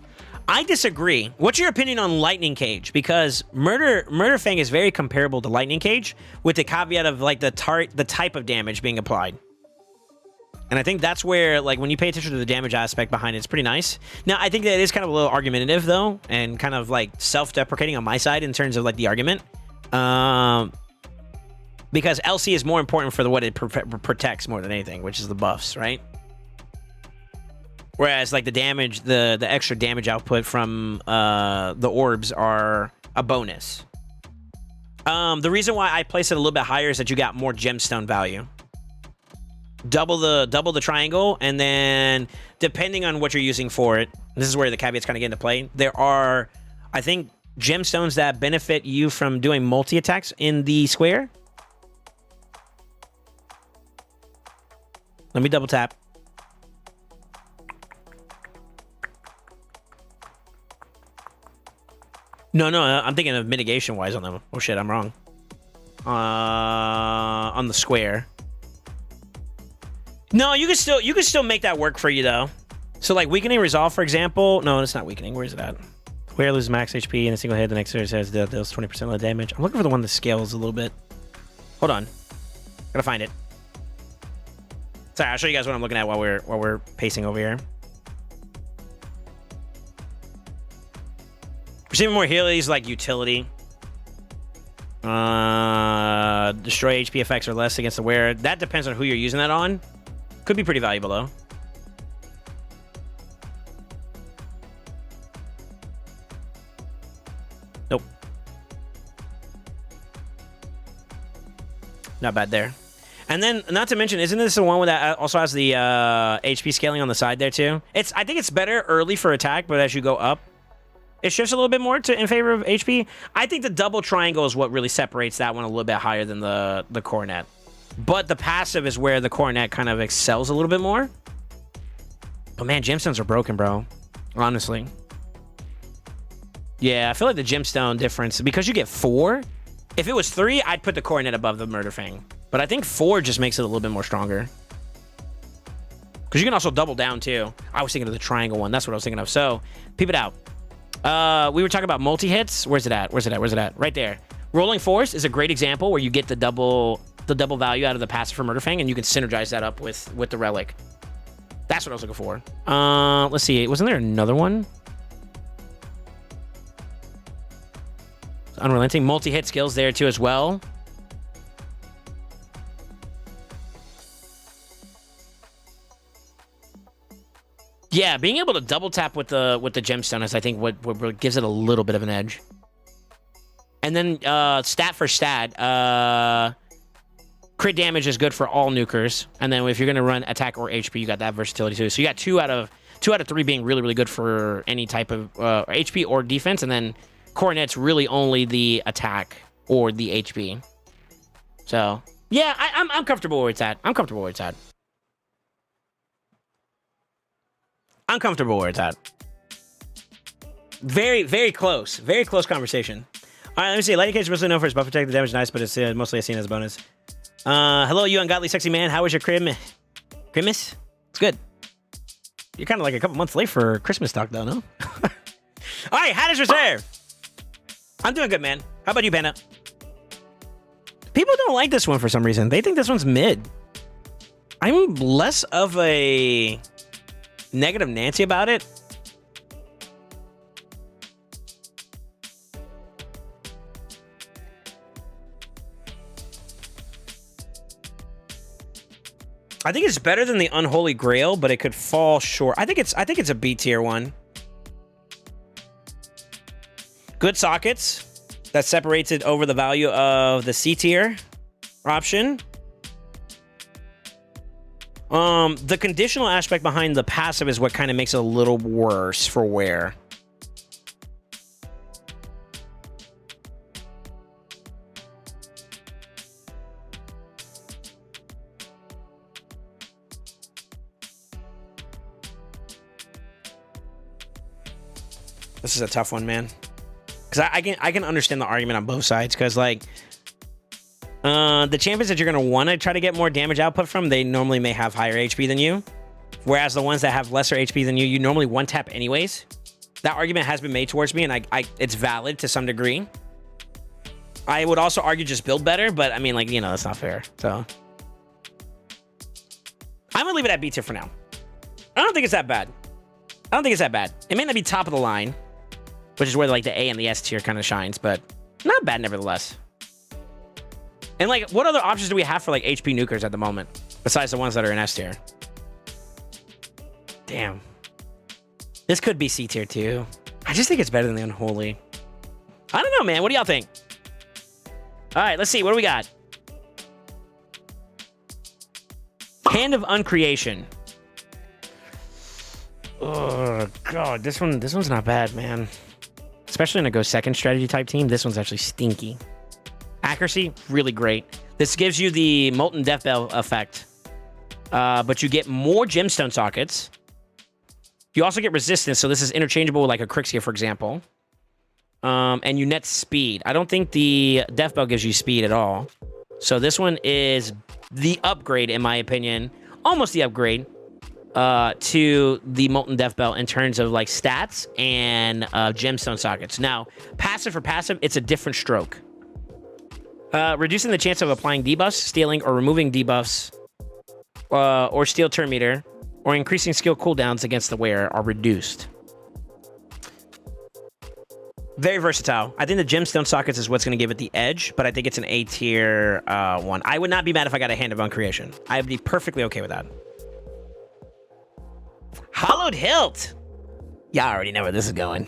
I disagree. What's your opinion on Lightning Cage? Because Murderfang is very comparable to Lightning Cage, with the caveat of like the type of damage being applied. And I think that's where, like, when you pay attention to the damage aspect behind it, it's pretty nice. Now, I think that it is kind of a little argumentative, though, and kind of, like, self-deprecating on my side in terms of, like, the argument. Because LC is more important for what it protects more than anything, which is the buffs, right? Whereas, like, the damage, the extra damage output from the orbs are a bonus. The reason why I place it a little bit higher is that you got more gemstone value. Double the triangle, and then depending on what you're using for it, this is where the caveats kind of get into play. There are, I think, gemstones that benefit you from doing multi-attacks in the square. Let me double tap. No, I'm thinking of mitigation-wise on them. Oh shit, I'm wrong. On the square. No, you can still make that work for you though. So like weakening resolve, for example. No, it's not weakening. Where is it at? Square loses max HP in a single hit. The next series has deals 20% of the damage. I'm looking for the one that scales a little bit. Hold on, gotta find it. Sorry, I'll show you guys what I'm looking at while we're pacing over here. Receiving more healies like utility. Destroy HP effects or less against the wearer. That depends on who you're using that on. Could be pretty valuable though. Nope. Not bad there. And then, not to mention, isn't this the one that also has the HP scaling on the side there too? I think it's better early for attack, but as you go up, it shifts a little bit more in favor of HP. I think the double triangle is what really separates that one a little bit higher than the Coronet. But the passive is where the Coronet kind of excels a little bit more. But man, gemstones are broken, bro. Honestly. Yeah, I feel like the gemstone difference, because you get 4. If it was 3, I'd put the Coronet above the Murderfang. But I think 4 just makes it a little bit more stronger. Because you can also double down too. I was thinking of the triangle one. That's what I was thinking of. So, peep it out. We were talking about multi-hits. Where's it at? Right there. Rolling Force is a great example where you get the double value out of the passive for Murderfang, and you can synergize that up with the relic. That's what I was looking for. Let's see. Wasn't there another one? Unrelenting. Multi-hit skills there too as well. Yeah, being able to double tap with the gemstone is, I think, what gives it a little bit of an edge. And then stat for stat, crit damage is good for all nukers. And then if you're gonna run attack or HP, you got that versatility too. So you got 2 out of 3 being really, really good for any type of HP or defense. And then Coronet's really only the attack or the HP. So yeah, I'm comfortable where it's at. I'm comfortable where it's at. Very, very close. Very close conversation. All right, let me see. Lightning Cage is mostly known for its buff protected damage, nice, but it's mostly seen as a bonus. Hello, you ungodly sexy man. How was your Christmas? It's good. You're kind of like a couple months late for Christmas talk, though, no? All right, Hatters Reserve. I'm doing good, man. How about you, Panda? People don't like this one for some reason. They think this one's mid. I'm less of a negative Nancy about it. I think it's better than the Unholy Grail, but it could fall short. I think it's a B tier one. Good sockets that separates it over the value of the C tier option. The conditional aspect behind the passive is what kind of makes it a little worse for wear. This is a tough one, man. Because I can understand the argument on both sides. Because, like, The champions that you're going to want to try to get more damage output from, they normally may have higher HP than you. Whereas the ones that have lesser HP than you, you normally one-tap anyways. That argument has been made towards me, and it's valid to some degree. I would also argue just build better, but I mean, like, you know, that's not fair. So I'm going to leave it at B tier for now. I don't think it's that bad. It may not be top of the line, which is where like the A and the S tier kind of shines, but not bad nevertheless. And like, what other options do we have for like HP nukers at the moment besides the ones that are in S tier? Damn. This could be C tier too. I just think it's better than the Unholy. I don't know, man. What do y'all think? All right, let's see. What do we got? Hand of Uncreation. Oh, God. This one's not bad, man. Especially in a go second strategy type team. This one's actually stinky. Accuracy, really great. This gives you the Molten Death Bell effect. But you get more gemstone sockets. You also get resistance, so this is interchangeable with like a Crixia, for example. And you net speed. I don't think the Death Bell gives you speed at all. So this one is the upgrade, in my opinion. Almost the upgrade to the Molten Death Bell in terms of like stats and gemstone sockets. Now, passive for passive, it's a different stroke. Reducing the chance of applying debuffs, stealing, or removing debuffs, or steal turn meter, or increasing skill cooldowns against the wearer are reduced. Very versatile. I think the gemstone sockets is what's going to give it the edge, but I think it's an A tier one. I would not be mad if I got a Hand of Uncreation. I would be perfectly okay with that. Hollowed Hilt. Y'all already know where this is going.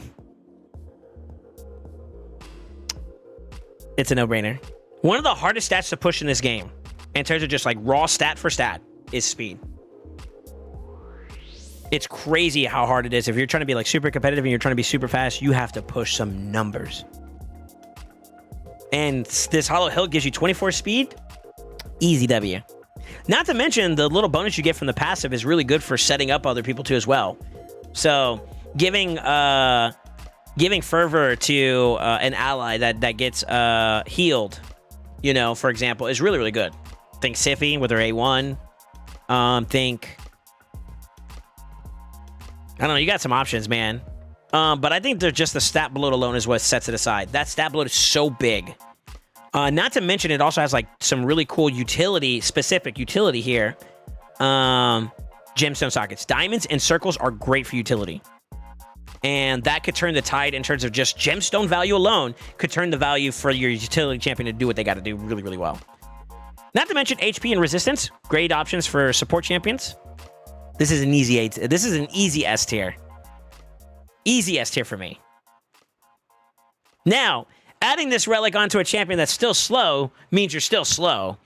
It's a no-brainer. One of the hardest stats to push in this game, in terms of just like raw stat for stat, is speed. It's crazy how hard it is. If you're trying to be like super competitive and you're trying to be super fast, you have to push some numbers. And this Hollow Hilt gives you 24 speed. Easy W. Not to mention the little bonus you get from the passive is really good for setting up other people too as well. So giving fervor to an ally that gets healed, you know, for example, is really, really good. Think Siffy with her A1. I don't know, you got some options, man. But I think they're just the stat bloat alone is what sets it aside. That stat bloat is so big. Not to mention, it also has like some really cool specific utility here. Gemstone sockets. Diamonds and circles are great for utility. And that could turn the tide in terms of just gemstone value alone, could turn the value for your utility champion to do what they got to do really, really well. Not to mention HP and resistance. Great options for support champions. This is an easy S tier. Easy S tier for me. Now, adding this relic onto a champion that's still slow means you're still slow.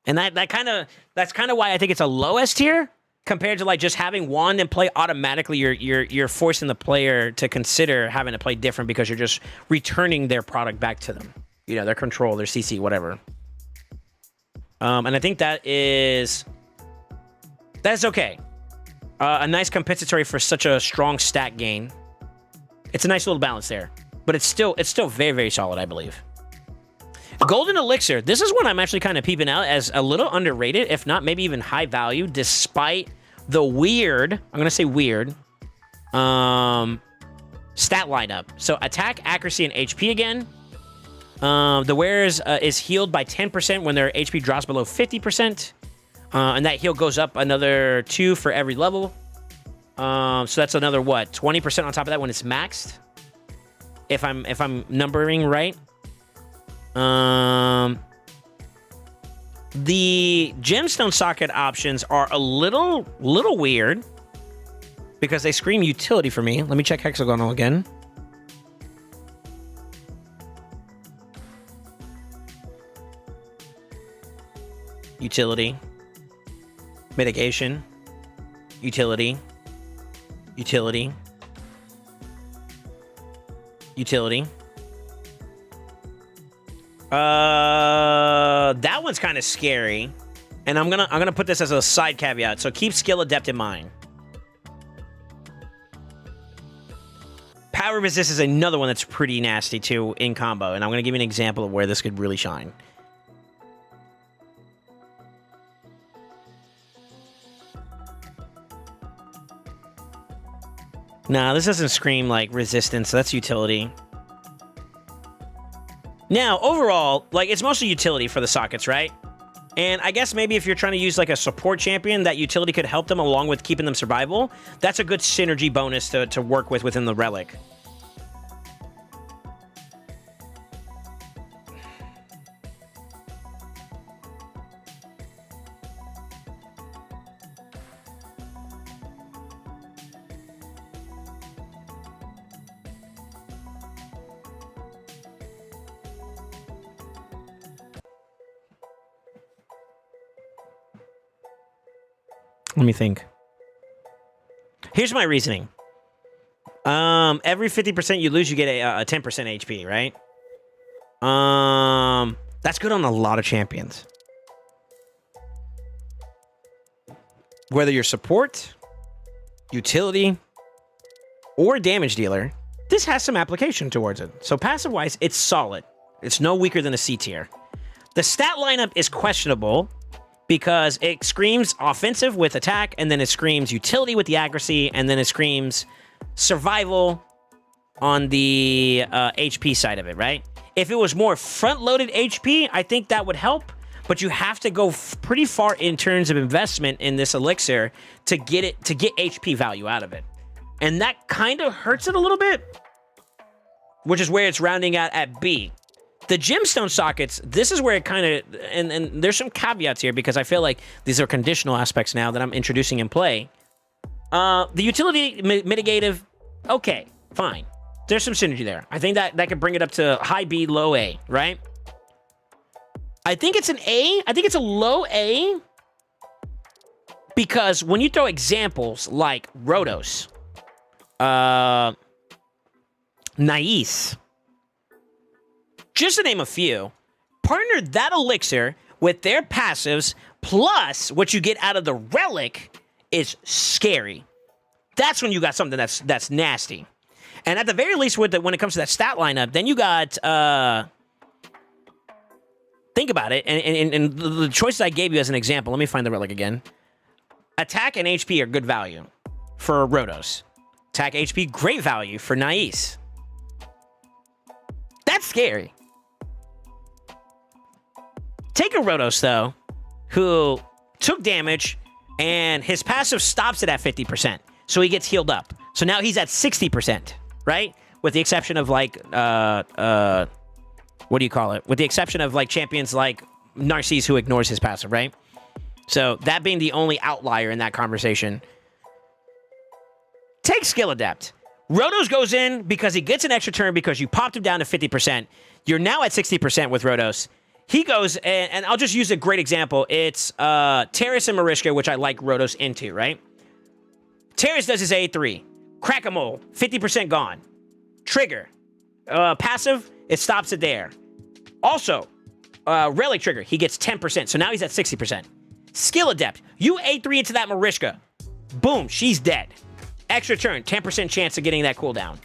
And that's kind of why I think it's a low S tier compared to like just having wand and play automatically. You're forcing the player to consider having to play different because you're just returning their product back to them. You know, their control, their CC, whatever. And I think that's okay. A nice compensatory for such a strong stat gain. It's a nice little balance there, but it's still very, very solid, I believe. Golden Elixir. This is one I'm actually kind of peeping out as a little underrated, if not maybe even high value, despite the weird, I'm going to say weird, stat lineup. So attack, accuracy, and HP again. The wearer is healed by 10% when their HP drops below 50%. And that heal goes up another 2 for every level. So that's another, what, 20% on top of that when it's maxed? If I'm numbering right. The gemstone socket options are a little weird because they scream utility for me. Let me check hexagonal again. Utility. Mitigation. Utility. Utility. Utility. That one's kind of scary. And I'm gonna put this as a side caveat. So keep skill adept in mind. Power resist is another one that's pretty nasty too in combo. And I'm gonna give you an example of where this could really shine. Nah, this doesn't scream like resistance. That's utility. Now, overall, like, it's mostly utility for the sockets, right? And I guess maybe if you're trying to use like a support champion, that utility could help them along with keeping them survival. That's a good synergy bonus to work with within the relic. Let me think. Here's my reasoning. Every 50% you lose, you get a 10% HP, right? That's good on a lot of champions. Whether you're support, utility, or damage dealer, this has some application towards it. So passive-wise, it's solid. It's no weaker than a C tier. The stat lineup is questionable, because it screams offensive with attack, and then it screams utility with the accuracy, and then it screams survival on the HP side of it, right? If it was more front-loaded HP, I think that would help, but you have to go pretty far in terms of investment in this elixir to get HP value out of it. And that kind of hurts it a little bit, which is where it's rounding out at B. The gemstone sockets, this is where it kind of, and there's some caveats here because I feel like these are conditional aspects now that I'm introducing in play. The utility mitigative, okay, fine. There's some synergy there. I think that could bring it up to high B, low A, right? I think it's an A. I think it's a low A because when you throw examples like Rotos, Nais, just to name a few, partner that elixir with their passives plus what you get out of the relic is scary. That's when you got something that's nasty. And at the very least, when it comes to that stat lineup, then you got think about it, and the choices I gave you as an example. Let me find the relic again. Attack and HP are good value for Rotos. Attack HP, great value for Nais. That's scary. Take a Rotos, though, who took damage, and his passive stops it at 50%. So he gets healed up. So now he's at 60%, right? With the exception of, like, what do you call it? With the exception of, like, champions like Narcisse, who ignores his passive, right? So that being the only outlier in that conversation. Take Skill Adept. Rotos goes in because he gets an extra turn because you popped him down to 50%. You're now at 60% with Rotos. He goes, and I'll just use a great example. It's Terrace and Marishka, which I like Rotos into, right? Terrace does his A3. Crack-a-mole, 50% gone. Trigger. Passive, it stops it there. Also, Relic Trigger, he gets 10%, so now he's at 60%. Skill Adept, you A3 into that Marishka. Boom, she's dead. Extra turn, 10% chance of getting that cooldown.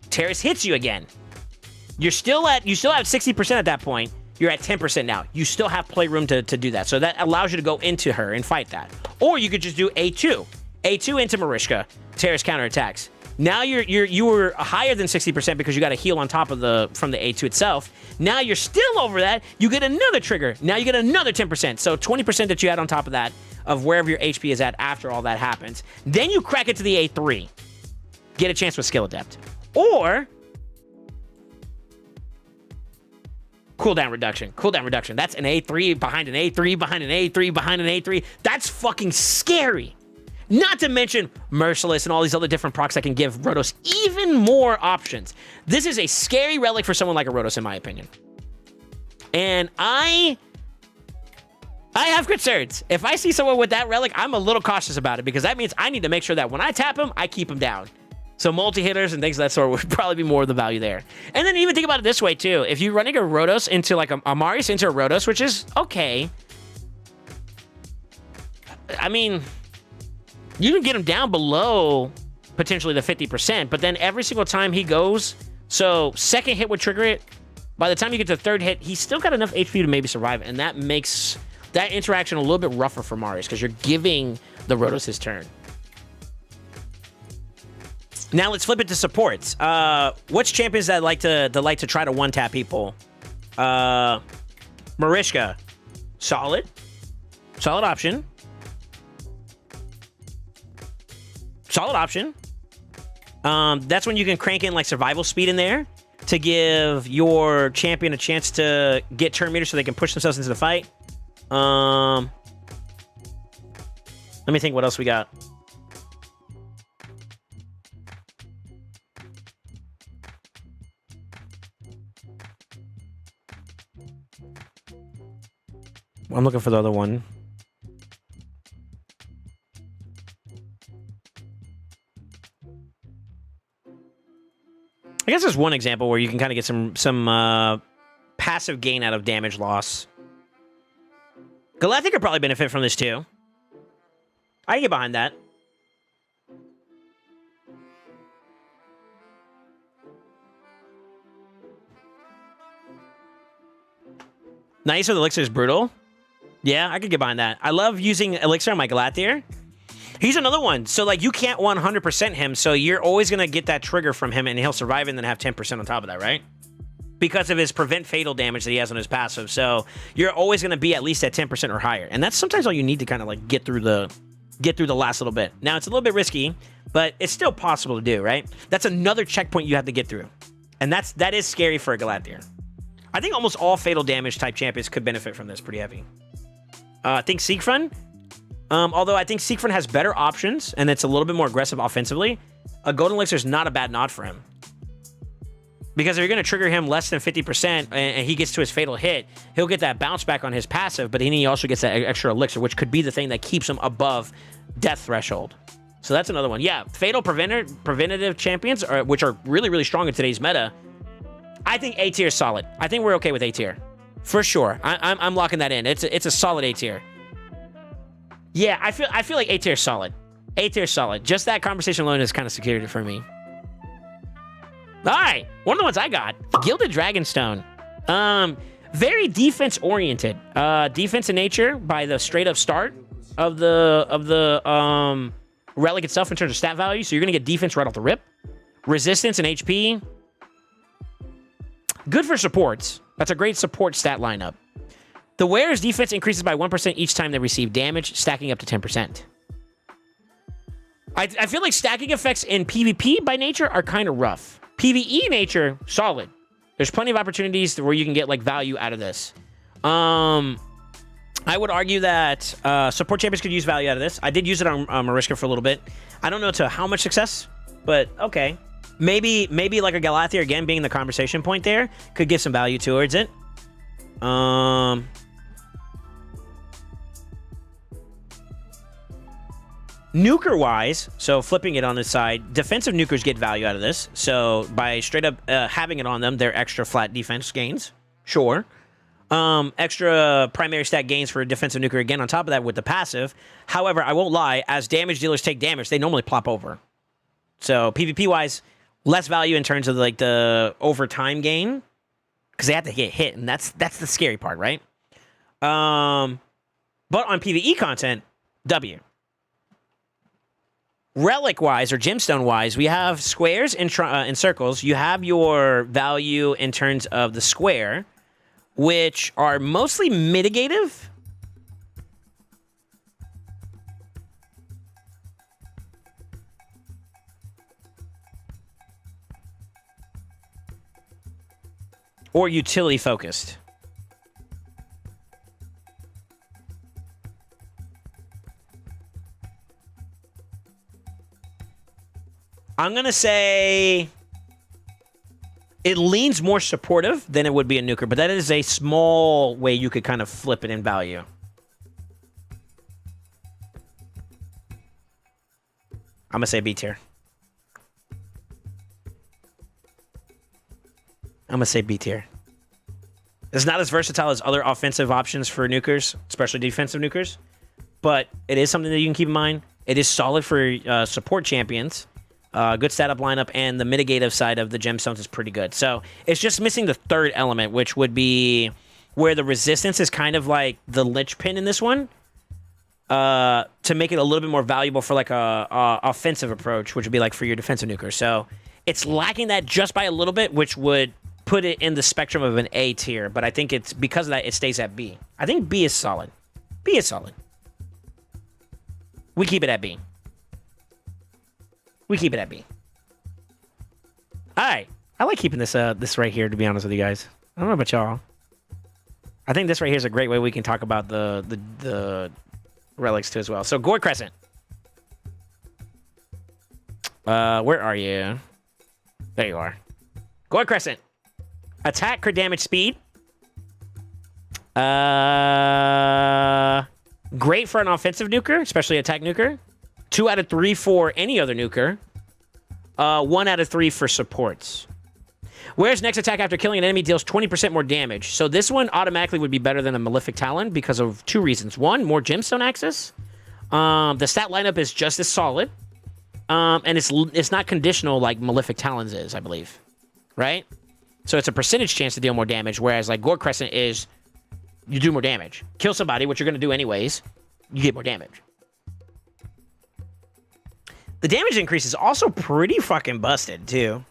Terrace hits you again. You still have 60% at that point. You're at 10% now. You still have playroom to do that. So that allows you to go into her and fight that. Or you could just do A2. A2 into Marishka. Terrace counterattacks. Now you were higher than 60% because you got a heal on top of from the A2 itself. Now you're still over that. You get another trigger. Now you get another 10%. So 20% that you had on top of that of wherever your HP is at after all that happens. Then you crack it to the A3. Get a chance with Skill Adept. Or cooldown reduction. Cooldown reduction. That's an A3 behind an A3 behind an A3 behind an A3. That's fucking scary. Not to mention Merciless and all these other different procs that can give Rotos even more options. This is a scary relic for someone like a Rotos, in my opinion. And I have concerns. If I see someone with that relic, I'm a little cautious about it because that means I need to make sure that when I tap him, I keep him down. So multi-hitters and things of that sort would probably be more of the value there. And then even think about it this way, too. If you're running a Rotos into, like, a Marius into a Rotos, which is okay. I mean, you can get him down below potentially the 50%, but then every single time he goes, so second hit would trigger it. By the time you get to the third hit, he's still got enough HP to maybe survive, and that makes that interaction a little bit rougher for Marius because you're giving the Rotos his turn. Now let's flip it to supports. What's champions that like to try to one-tap people? Marishka. Solid option. Solid option. That's when you can crank in like survival speed in there to give your champion a chance to get turn meters so they can push themselves into the fight. Let me think what else we got. I'm looking for the other one. I guess there's one example where you can kind of get some passive gain out of damage loss. Galactic could probably benefit from this too. I can get behind that. Nice with Elixir is brutal. Yeah, I could get behind that. I love using Elixir on my Galathier. He's another one. So, like, you can't 100% him, so you're always going to get that trigger from him, and he'll survive and then have 10% on top of that, right? Because of his prevent fatal damage that he has on his passive. So, you're always going to be at least at 10% or higher. And that's sometimes all you need to kind of, like, get through the last little bit. Now, it's a little bit risky, but it's still possible to do, right? That's another checkpoint you have to get through. And that is scary for a Galathier. I think almost all fatal damage type champions could benefit from this pretty heavy. I think Siegfried, although I think Siegfried has better options and it's a little bit more aggressive offensively, a Golden Elixir is not a bad nod for him. Because if you're going to trigger him less than 50% and he gets to his fatal hit, he'll get that bounce back on his passive, but then he also gets that extra elixir, which could be the thing that keeps him above death threshold. So that's another one. Yeah, fatal preventative champions, which are really, really strong in today's meta. I think A tier is solid. I think we're okay with A tier. For sure. I'm locking that in. It's a solid A tier. Yeah, I feel like A tier is solid. A tier is solid. Just that conversation alone is kind of secured it for me. All right, one of the ones I got, Gilded Dragonstone. Very defense oriented. Defense in nature by the straight up start of the relic itself in terms of stat value. So you're gonna get defense right off the rip. Resistance and HP. Good for supports. That's a great support stat lineup. The wearer's defense increases by 1% each time they receive damage, stacking up to 10%. I feel like stacking effects in PvP by nature are kind of rough. PvE nature, solid. There's plenty of opportunities where you can get like value out of this. I would argue that support champions could use value out of this. I did use it on Mariska for a little bit. I don't know to how much success, but okay. Maybe like a Galathier, again, being the conversation point there, could give some value towards it. Nuker-wise, so flipping it on this side, defensive nukers get value out of this. So by straight up having it on them, they're extra flat defense gains. Sure. Extra primary stat gains for a defensive nuker, again, on top of that with the passive. However, I won't lie, as damage dealers take damage, they normally plop over. So PvP-wise, less value in terms of like the overtime gain because they have to get hit, and that's the scary part, right? But on PvE content, W. Relic-wise or gemstone-wise, we have squares and circles. You have your value in terms of the square, which are mostly mitigative. Or utility focused. I'm going to say it leans more supportive than it would be a nuker, but that is a small way you could kind of flip it in value. I'm going to say B tier. I'm going to say B tier. It's not as versatile as other offensive options for nukers, especially defensive nukers, but it is something that you can keep in mind. It is solid for support champions. Good stat up lineup, and the mitigative side of the gemstones is pretty good. So it's just missing the third element, which would be where the resistance is kind of like the linchpin in this one. to make it a little bit more valuable for like a offensive approach, which would be like for your defensive nuker. So it's lacking that just by a little bit, which would put it in the spectrum of an A tier. But I think it's because of that, it stays at B. I think B is solid. B is solid. We keep it at B. We keep it at B. All right. I like keeping this this right here, to be honest with you guys. I don't know about y'all. I think this right here is a great way we can talk about the relics too as well. So Gore Crescent. Where are you? There you are. Gore Crescent. Attack, crit damage, speed. Great for an offensive nuker, especially attack nuker. 2 out of 3 for any other nuker. 1 out of 3 for supports. Whereas next attack after killing an enemy deals 20% more damage. So this one automatically would be better than a Malefic Talon because of 2 reasons. 1, more gemstone access. The stat lineup is just as solid. And it's not conditional like Malefic Talons is, I believe. Right? So it's a percentage chance to deal more damage, whereas like Gore Crescent is you do more damage. Kill somebody, which you're going to do anyways, you get more damage. The damage increase is also pretty fucking busted, too.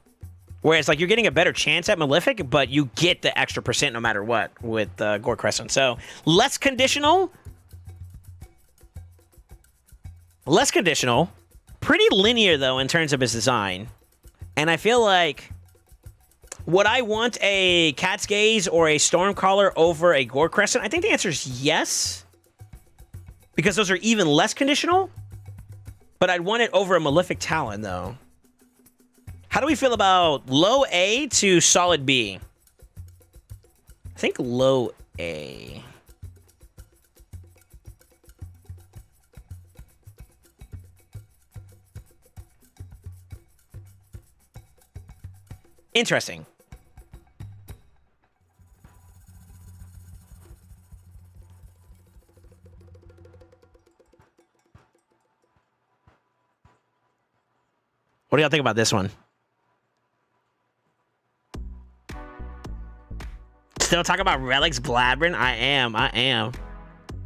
Whereas, like, you're getting a better chance at Malefic, but you get the extra percent no matter what with Gore Crescent. So, less conditional. Less conditional. Pretty linear, though, in terms of its design. And I feel like, would I want a Cat's Gaze or a Stormcaller over a Gore Crescent? I think the answer is yes. Because those are even less conditional. But I'd want it over a Malefic Talon, though. How do we feel about low A to solid B? I think low A. Interesting. What do y'all think about this one? Still talking about Relics blabbering? I am.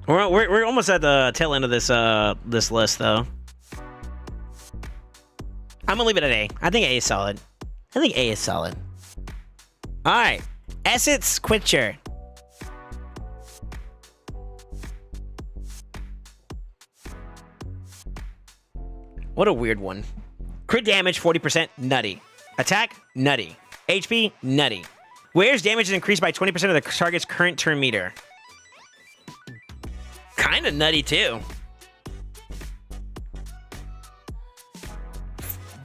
We're almost at the tail end of this this list though. I'm gonna leave it at A. I think A is solid. Alright. Essence Quitcher. What a weird one. Crit damage, 40%, nutty. Attack, nutty. HP, nutty. Where's damage is increased by 20% of the target's current turn meter. Kind of nutty, too.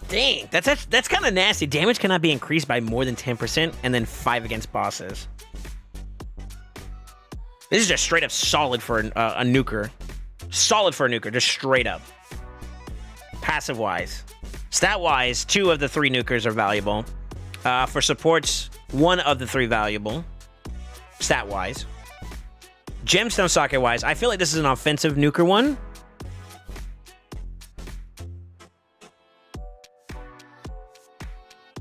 Dang, that's kind of nasty. Damage cannot be increased by more than 10%, and then 5 against bosses. This is just straight up solid for a nuker. Solid for a nuker, just straight up. Passive-wise. Stat-wise, 2 of the 3 nukers are valuable. For supports, 1 of the 3 valuable. Stat-wise. Gemstone socket-wise, I feel like this is an offensive nuker one.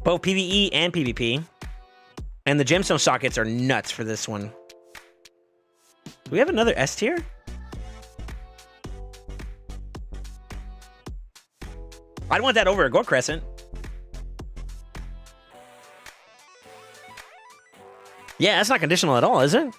Both PvE and PvP. And the gemstone sockets are nuts for this one. Do we have another S tier? I'd want that over a Gore Crescent. Yeah, that's not conditional at all, is it?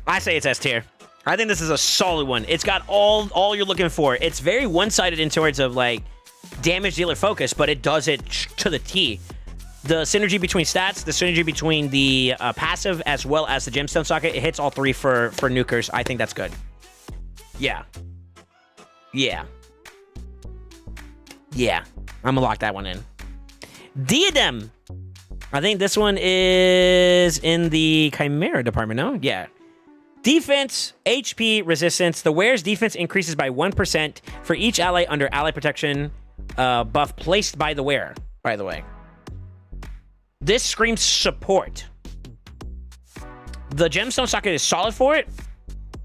I say it's S tier. I think this is a solid one. It's got all you're looking for. It's very one-sided in terms of like damage dealer focus, but it does it to the T. The synergy between stats, the synergy between the passive as well as the gemstone socket, it hits all 3 for nukers. I think that's good. Yeah. I'm gonna lock that one in. Diadem. I think this one is in the Chimera department, no? Yeah. Defense, HP, resistance. The wearer's defense increases by 1% for each ally under ally protection buff placed by the wearer, by the way. This screams support. The gemstone socket is solid for it.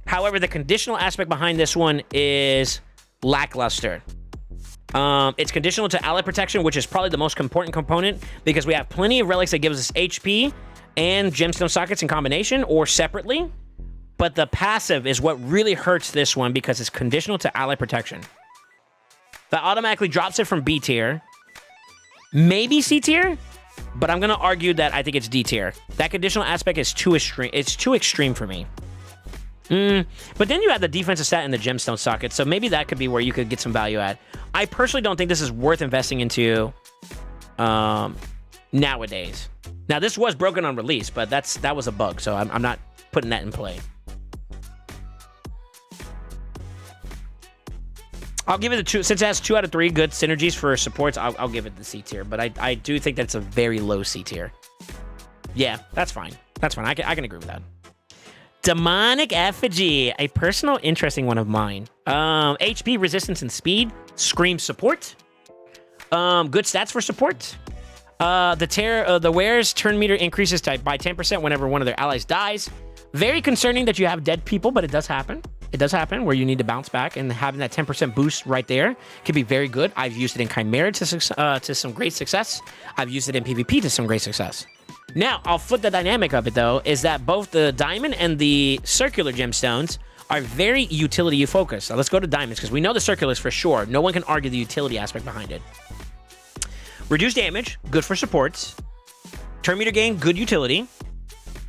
However, the conditional aspect behind this one is lackluster. It's conditional to ally protection, which is probably the most important component because we have plenty of relics that gives us HP and gemstone sockets in combination or separately. But the passive is what really hurts this one because it's conditional to ally protection. That automatically drops it from B tier. Maybe C tier, but I'm going to argue that I think it's D tier. That conditional aspect is too extreme. It's too extreme for me. But then you have the defensive stat and the gemstone socket, so maybe that could be where you could get some value at. I personally don't think this is worth investing into nowadays. Now, this was broken on release, but that was a bug, so I'm not putting that in play. I'll give it a 2. Since it has 2 out of 3 good synergies for supports, I'll give it the C tier. But I do think that's a very low C tier. Yeah, that's fine. That's fine. I can agree with that. Demonic Effigy, a personal interesting one of mine. HP, resistance, and speed. Scream support. Good stats for support. The wearer's turn meter increases by 10% whenever one of their allies dies. Very concerning that you have dead people, but it does happen. It does happen where you need to bounce back, and having that 10% boost right there can be very good. I've used it in Chimera to some great success. I've used it in PvP to some great success. Now, I'll flip the dynamic of it, though, is that both the diamond and the circular gemstones are very utility focused. So let's go to diamonds, because we know the circulars for sure. No one can argue the utility aspect behind it. Reduced damage, good for supports. Turn meter gain, good utility.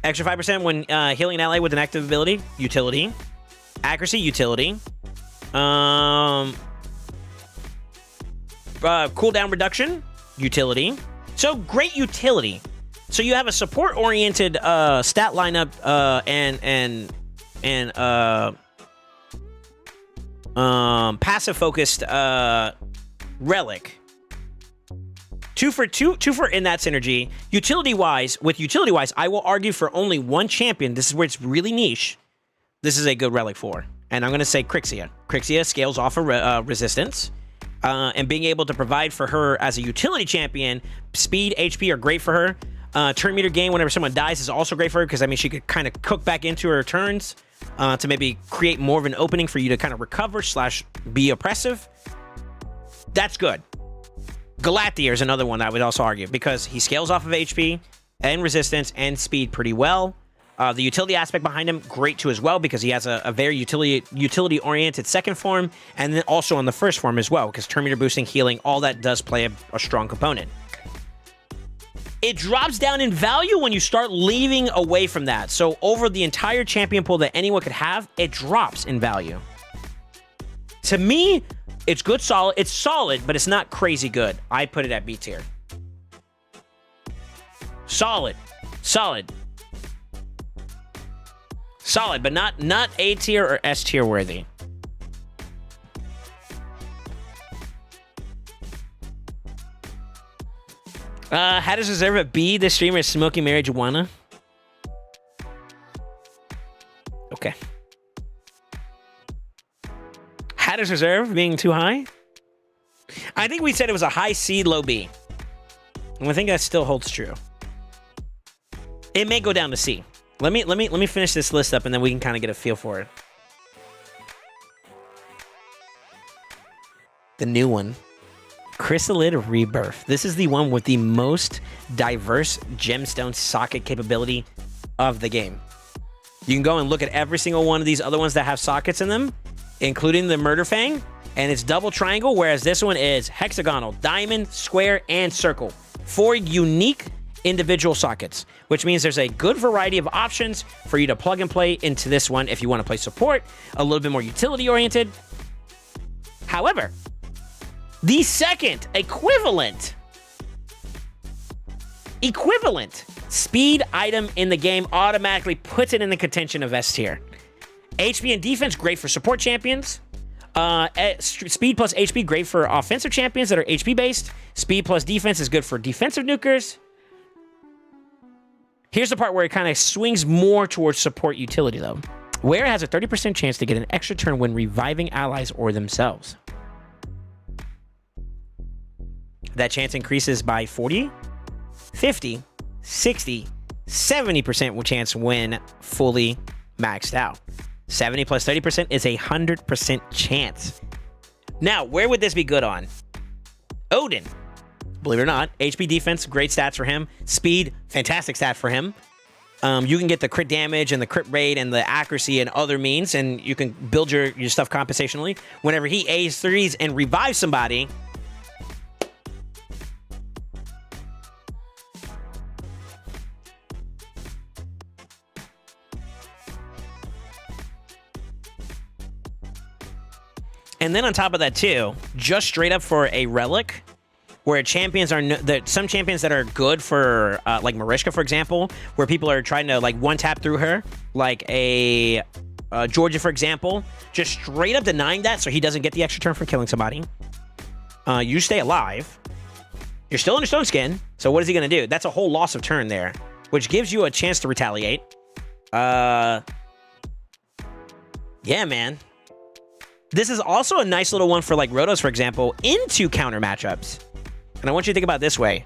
Extra 5% when healing an ally with an active ability, utility. Accuracy, utility. Cooldown reduction, utility. So, great utility. So, you have a support-oriented stat lineup and passive-focused relic. Two for in that synergy. Utility-wise, I will argue for only one champion. This is where it's really niche. This is a good relic for. And I'm going to say Crixia. Crixia scales off of resistance. And being able to provide for her as a utility champion, speed, HP are great for her. Turn meter gain whenever someone dies is also great for her because, I mean, she could kind of cook back into her turns to maybe create more of an opening for you to kind of recover / be oppressive. That's good. Galathier is another one that I would also argue because he scales off of HP and resistance and speed pretty well. The utility aspect behind him, great too as well, because he has a very utility-oriented second form, and then also on the first form as well, because turn meter boosting, healing, all that does play a strong component. It drops down in value when you start leaving away from that. So over the entire champion pool that anyone could have, it drops in value. To me, it's good, solid. It's solid, but it's not crazy good. I put it at B tier. Solid. Solid. Solid, but not A tier or S tier worthy. How does deserve a B? This streamer is smoking marijuana. Okay. How does reserve being too high? I think we said it was a high C, low B. And I think that still holds true. It may go down to C. Let me finish this list up, and then we can kind of get a feel for it. The new one, Chrysalid Rebirth. This is the one with the most diverse gemstone socket capability of the game. You can go and look at every single one of these other ones that have sockets in them, including the Murder Fang, and it's double triangle, whereas this one is hexagonal, diamond, square, and circle. 4 unique individual sockets, which means there's a good variety of options for you to plug and play into this one if you want to play support, a little bit more utility oriented. However, the second equivalent speed item in the game automatically puts it in the contention of S tier. HP and defense, great for support champions. Speed plus HP, great for offensive champions that are HP based. Speed plus defense is good for defensive nukers. Here's the part where it kind of swings more towards support utility, though. Wearer has a 30% chance to get an extra turn when reviving allies or themselves. That chance increases by 40, 50, 60, 70% chance when fully maxed out. 70 plus 30% is 100% chance. Now, where would this be good on? Odin. Believe it or not, HP defense, great stats for him. Speed, fantastic stat for him. You can get the crit damage and the crit rate and the accuracy and other means, and you can build your stuff compensationally. Whenever he A3s and revives somebody, and then on top of that too, just straight up for a relic, where champions are some champions that are good for like Mariska, for example, where people are trying to like one tap through her, like a Georgia, for example, just straight up denying that so he doesn't get the extra turn for killing somebody. You stay alive. You're still in a stone skin, so what is he gonna do? That's a whole loss of turn there, which gives you a chance to retaliate. Yeah, man. This is also a nice little one for like Rotos, for example, into counter matchups. And I want you to think about it this way.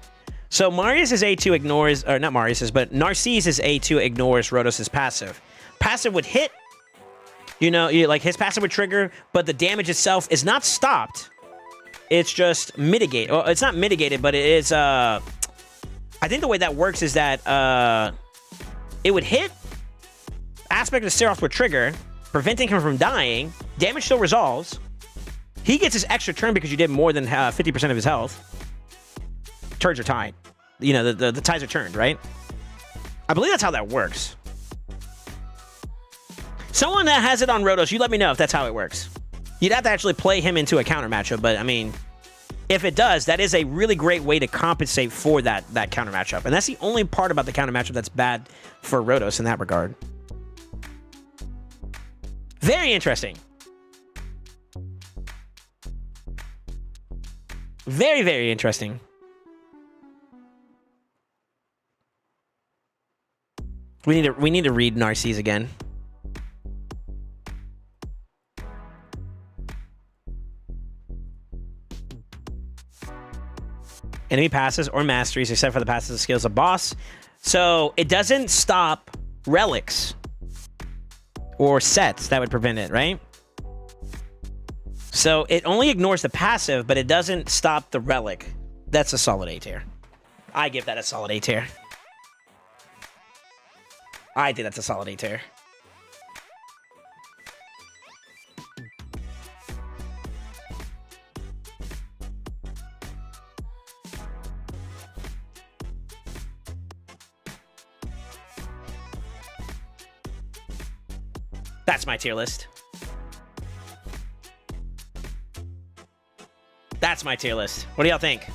So Marius' A2 ignores, or not Marius's, but Narcisse's A2 ignores Rotos' passive. Passive would hit, like his passive would trigger, but the damage itself is not stopped. It's just mitigated. Well, it's not mitigated, but it is, I think the way that works is that it would hit, aspect of Seraph would trigger, preventing him from dying, damage still resolves, he gets his extra turn because you did more than 50% of his health. Turns are tied. The ties are turned, right? I believe that's how that works. Someone that has it on Rotos, you let me know if that's how it works. You'd have to actually play him into a counter matchup, but I mean, if it does, that is a really great way to compensate for that counter matchup. And that's the only part about the counter matchup that's bad for Rotos in that regard. Very interesting. Very, very interesting. We need to read Narcisse again. Enemy passes or masteries, except for the passive skills of boss. So it doesn't stop relics or sets that would prevent it, right? So it only ignores the passive, but it doesn't stop the relic. That's a solid A tier. I give that a solid A tier. I think that's a solid A tier. That's my tier list. That's my tier list. What do y'all think?